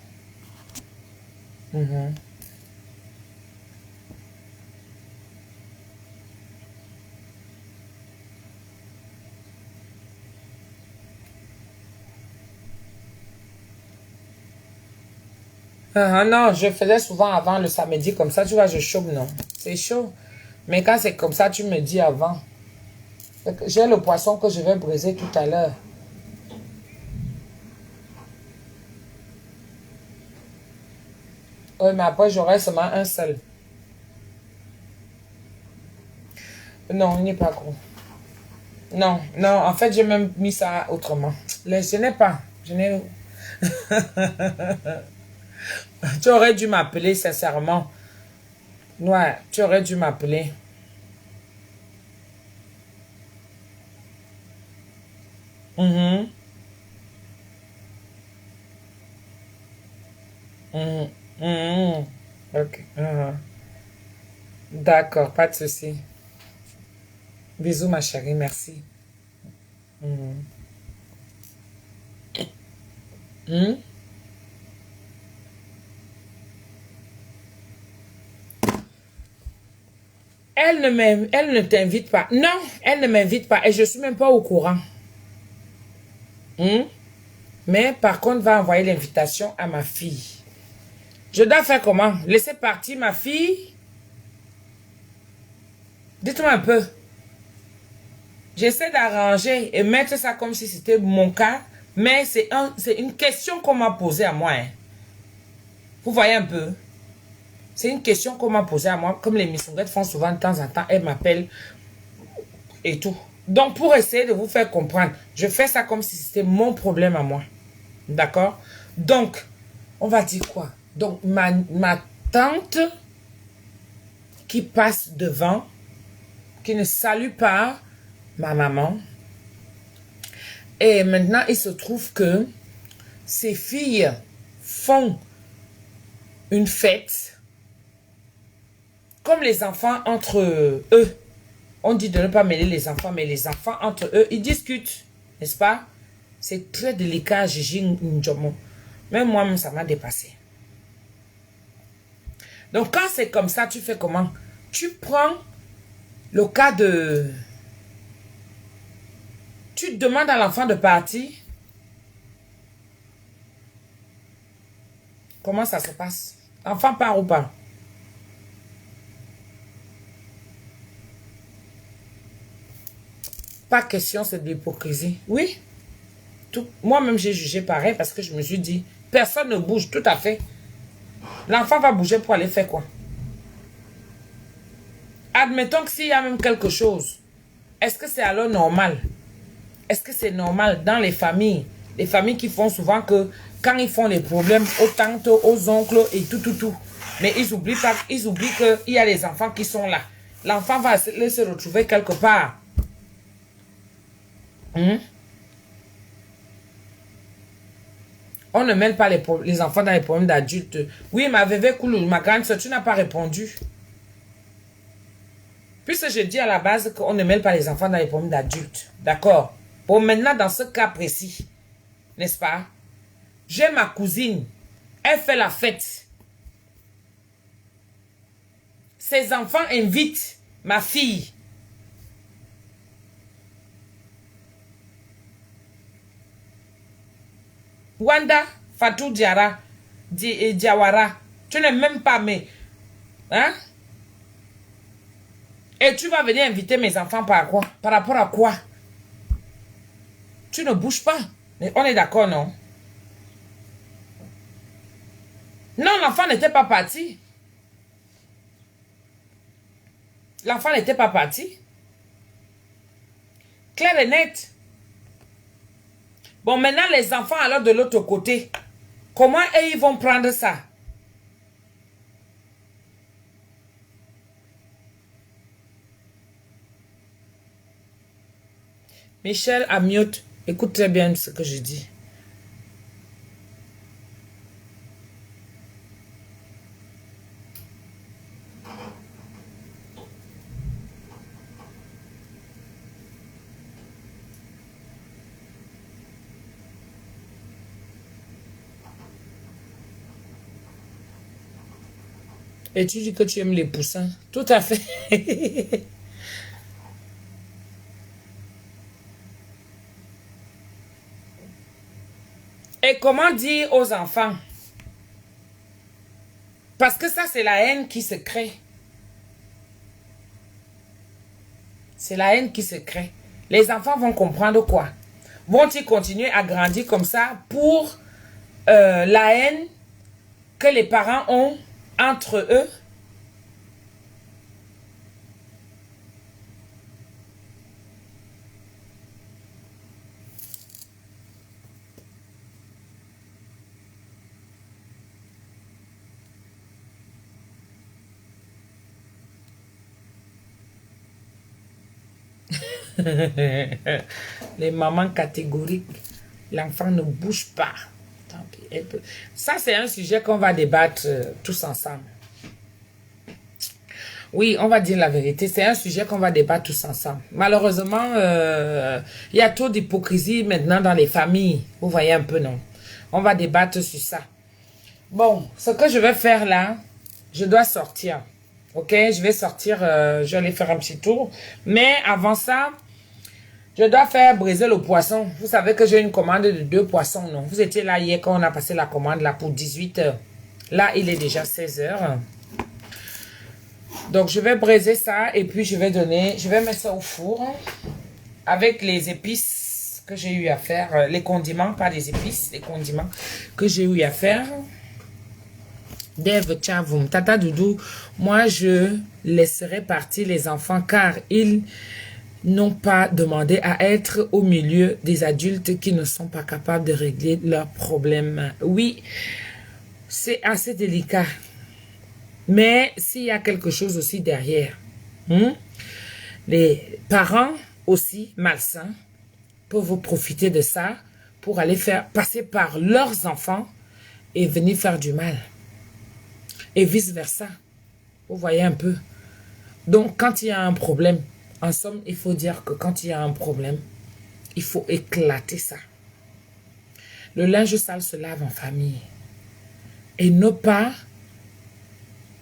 Non, je faisais souvent avant le samedi comme ça, tu vois, je chauffe, non. C'est chaud. Mais quand c'est comme ça, tu me dis avant. J'ai le poisson que je vais briser tout à l'heure. Oui, mais après, j'aurai seulement un seul. Non, il n'est pas gros. Non, non, en fait, j'ai même mis ça autrement. Je n'ai pas. Je n'ai... Tu aurais dû m'appeler, sincèrement. Ouais, tu aurais dû m'appeler. Ok. D'accord, pas de souci. Bisous, ma chérie, merci. Elle ne t'invite pas. Non, elle ne m'invite pas et je ne suis même pas au courant. Mais par contre, va envoyer l'invitation à ma fille. Je dois faire comment? Laisser partir ma fille? Dites-moi un peu. J'essaie d'arranger et mettre ça comme si c'était mon cas, mais c'est une question qu'on m'a posée à moi. Vous voyez un peu? C'est une question qu'on m'a posée à moi, comme les missonguettes font souvent de temps en temps, elles m'appellent et tout. Donc, pour essayer de vous faire comprendre, je fais ça comme si c'était mon problème à moi. D'accord? Donc, on va dire quoi? Donc, ma tante qui passe devant, qui ne salue pas ma maman. Et maintenant, il se trouve que ses filles font une fête. Comme les enfants entre eux. On dit de ne pas mêler les enfants, mais les enfants, entre eux, ils discutent. N'est-ce pas? C'est très délicat, Gigi Ndjomo. Même moi-même, ça m'a dépassé. Donc, quand c'est comme ça, tu fais comment? Tu prends le cas de... Tu demandes à l'enfant de partir. Comment ça se passe? L'enfant part ou pas? Pas question, c'est de l'hypocrisie. Oui. Moi-même, j'ai jugé pareil parce que je me suis dit, personne ne bouge, tout à fait. L'enfant va bouger pour aller faire quoi? Admettons que s'il y a même quelque chose, est-ce que c'est alors normal? Est-ce que c'est normal dans les familles qui font souvent que quand ils font les problèmes aux tantes, aux oncles et tout, mais ils oublient qu'il y a les enfants qui sont là. L'enfant va se retrouver quelque part. On ne mêle pas les enfants dans les problèmes d'adultes. Oui, ma bébé Koulou, ma grande soeur, tu n'as pas répondu. Puisque je dis à la base qu'on ne mêle pas les enfants dans les problèmes d'adultes. D'accord? Bon, maintenant, dans ce cas précis, n'est-ce pas? J'ai ma cousine. Elle fait la fête. Ses enfants invitent ma fille. Wanda Fatou Diawara. Tu n'es même pas mais... Hein? Et tu vas venir inviter mes enfants par quoi? Par rapport à quoi? Tu ne bouges pas. Mais on est d'accord, non? Non, l'enfant n'était pas parti. L'enfant n'était pas parti. Clair et net. Bon, maintenant, les enfants, alors de l'autre côté, comment ils vont prendre ça? Michel Amiot, écoute très bien ce que je dis. Et tu dis que tu aimes les poussins. Tout à fait. Et comment dire aux enfants? Parce que ça, c'est la haine qui se crée. C'est la haine qui se crée. Les enfants vont comprendre quoi? Vont-ils continuer à grandir comme ça pour la haine que les parents ont entre eux? Les mamans catégoriques, l'enfant ne bouge pas. Tant pis, ça, c'est un sujet qu'on va débattre tous ensemble. Oui, on va dire la vérité. C'est un sujet qu'on va débattre tous ensemble. Malheureusement, il y a trop d'hypocrisie maintenant dans les familles. Vous voyez un peu, non? On va débattre sur ça. Bon, ce que je vais faire là, je dois sortir. Ok, je vais sortir, je vais aller faire un petit tour. Mais avant ça, je dois faire briser le poisson. Vous savez que j'ai une commande de 2 poissons, non? Vous étiez là hier quand on a passé la commande là pour 18 h. Là, il est déjà 16 h. Donc, je vais briser ça et puis je vais mettre ça au four avec les épices que j'ai eu à faire. Les condiments, pas les épices, les condiments que j'ai eu à faire. Dave Tchavoum, Tata Doudou, moi je laisserai partir les enfants car ils n'ont pas demandé à être au milieu des adultes qui ne sont pas capables de régler leurs problèmes. Oui, c'est assez délicat. Mais s'il y a quelque chose aussi derrière, les parents aussi malsains peuvent profiter de ça pour aller passer par leurs enfants et venir faire du mal. Et vice-versa. Vous voyez un peu. Donc, quand il y a un problème En somme, il faut dire que quand il y a un problème, il faut éclater ça. Le linge sale se lave en famille. Et ne pas...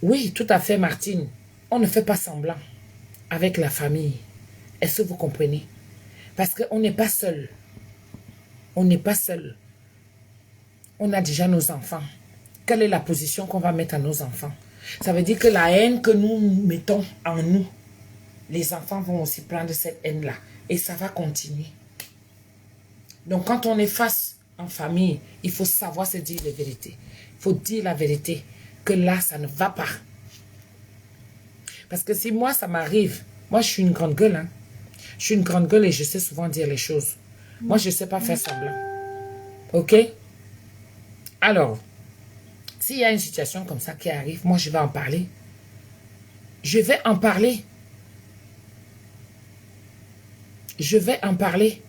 Oui, tout à fait, Martine. On ne fait pas semblant avec la famille. Est-ce que vous comprenez? Parce qu'on n'est pas seul. On n'est pas seul. On a déjà nos enfants. Quelle est la position qu'on va mettre à nos enfants? Ça veut dire que la haine que nous mettons en nous, les enfants vont aussi prendre cette haine-là. Et ça va continuer. Donc, quand on est face en famille, il faut savoir se dire la vérité. Il faut dire la vérité. Que là, ça ne va pas. Parce que si moi, ça m'arrive, moi, je suis une grande gueule. Hein. Je suis une grande gueule et je sais souvent dire les choses. Moi, je ne sais pas faire semblant. OK? Alors, s'il y a une situation comme ça qui arrive, moi, je vais en parler. Je vais en parler. Je vais en parler.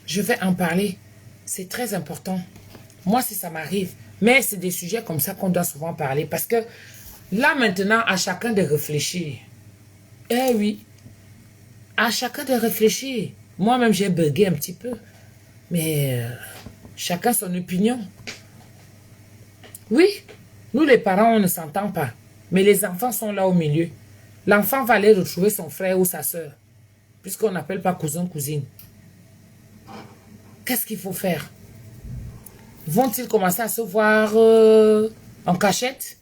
Je vais en parler. C'est très important. Moi, si ça m'arrive. Mais c'est des sujets comme ça qu'on doit souvent parler. Parce que là, maintenant, à chacun de réfléchir. Eh oui. À chacun de réfléchir. Moi-même, j'ai bugué un petit peu. Mais chacun son opinion. Oui. Nous, les parents, on ne s'entend pas. Mais les enfants sont là au milieu. L'enfant va aller retrouver son frère ou sa soeur. Puisqu'on n'appelle pas cousin, cousine. Qu'est-ce qu'il faut faire? Vont-ils commencer à se voir en cachette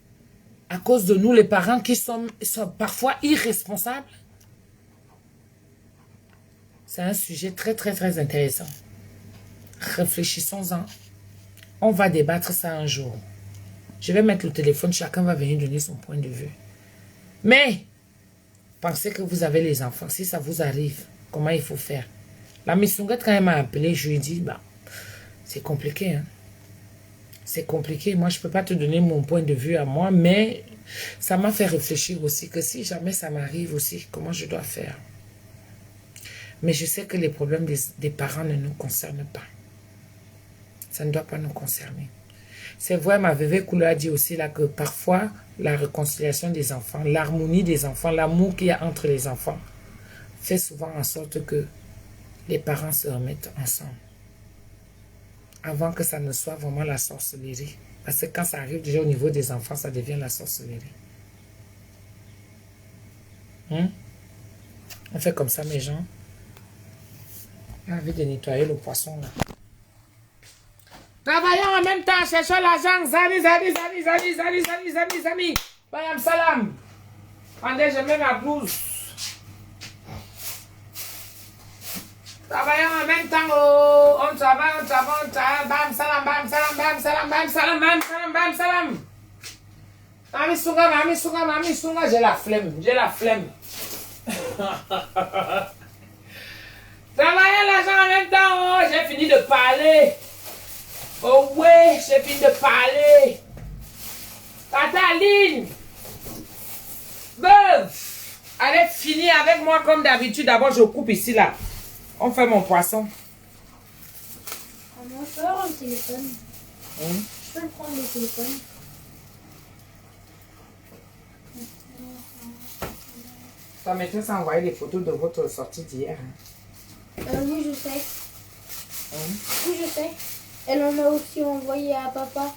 à cause de nous, les parents, qui sont parfois irresponsables? C'est un sujet très, très, très intéressant. Réfléchissons-en. On va débattre ça un jour. Je vais mettre le téléphone, chacun va venir donner son point de vue. Mais, pensez que vous avez les enfants. Si ça vous arrive, comment il faut faire? La Missongette, quand elle m'a appelé, je lui ai dit, bah, c'est compliqué. Hein? C'est compliqué. Moi, je ne peux pas te donner mon point de vue à moi, mais ça m'a fait réfléchir aussi que si jamais ça m'arrive aussi, comment je dois faire. Mais je sais que les problèmes des parents ne nous concernent pas. Ça ne doit pas nous concerner. C'est vrai, ma veuve Koulou a dit aussi là que parfois, la réconciliation des enfants, l'harmonie des enfants, l'amour qu'il y a entre les enfants, fait souvent en sorte que les parents se remettent ensemble. Avant que ça ne soit vraiment la sorcellerie. Parce que quand ça arrive déjà au niveau des enfants, ça devient la sorcellerie. On fait comme ça, mes gens. J'ai envie de nettoyer le poisson là. Travaillons en même temps, cherchons l'argent. Zami. Bayam salam. Attendez, je mets ma blouse. Travaillons en même temps, oh. On travaille. Bam salam. Mami Sunga, j'ai la flemme. Travaillons l'argent en même temps, oh. J'ai fini de parler. Oh ouais, j'ai fini de parler. Tata Aline. Allez, finir avec moi comme d'habitude. D'abord, je coupe ici, là. On fait mon poisson. Maman, je peux avoir le téléphone. Je peux prendre le téléphone. Ta maîtresse a envoyé les photos de votre sortie d'hier. Oui, je sais. Oui, je sais. Elle en a aussi envoyé à papa.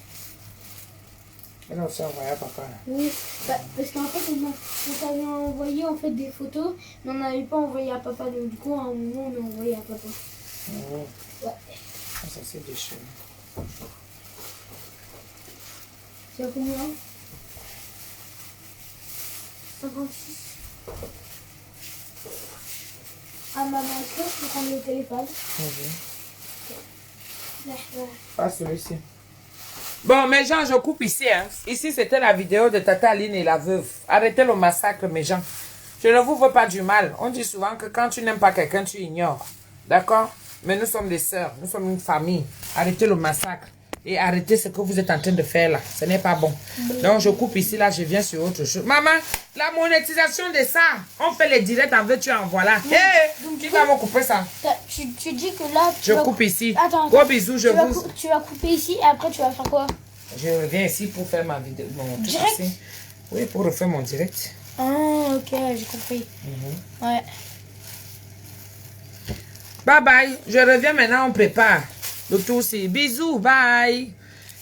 Elle a aussi envoyé à papa. Oui, parce qu'en fait, on t'avait envoyé en fait des photos, mais on n'avait pas envoyé à papa. Donc du coup, à un moment, on a envoyé à papa. Ouais. Ça, c'est des choses. Tu as combien? 56. Ah, maman, est-ce que je peux prendre le téléphone? Pas celui-ci. Bon, mes gens, je coupe ici. Hein. Ici, c'était la vidéo de Tata Aline et la veuve. Arrêtez le massacre, mes gens. Je ne vous veux pas du mal. On dit souvent que quand tu n'aimes pas quelqu'un, tu ignores. D'accord? Mais nous sommes des sœurs. Nous sommes une famille. Arrêtez le massacre. Et arrêtez ce que vous êtes en train de faire là. Ce n'est pas bon. Donc, je coupe ici. Là, je viens sur autre chose. Maman, la monétisation de ça. On fait les directs en veux-tu en voilà. Qui va me couper ça? Tu dis que là... Je coupe ici. Attends. Gros bisous, Tu vas couper ici et après tu vas faire quoi? Je reviens ici pour faire ma vidéo. Mon Direct? ici. Oui, pour refaire mon direct. Ah, ok, j'ai compris. Ouais. Bye bye. Je reviens maintenant, on prépare. Le tout c'est bisous, bye.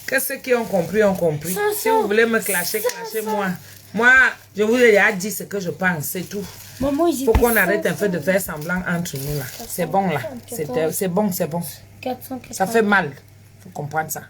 Que ceux qui ont compris, ont compris. Si vous voulez me clasher, clashez-moi. Moi, je vous ai déjà dit ce que je pense, c'est tout. Maman, Il faut qu'on arrête un peu de faire semblant entre nous là. C'est bon là. C'est bon, c'est bon. 480. Ça fait mal. Faut comprendre ça.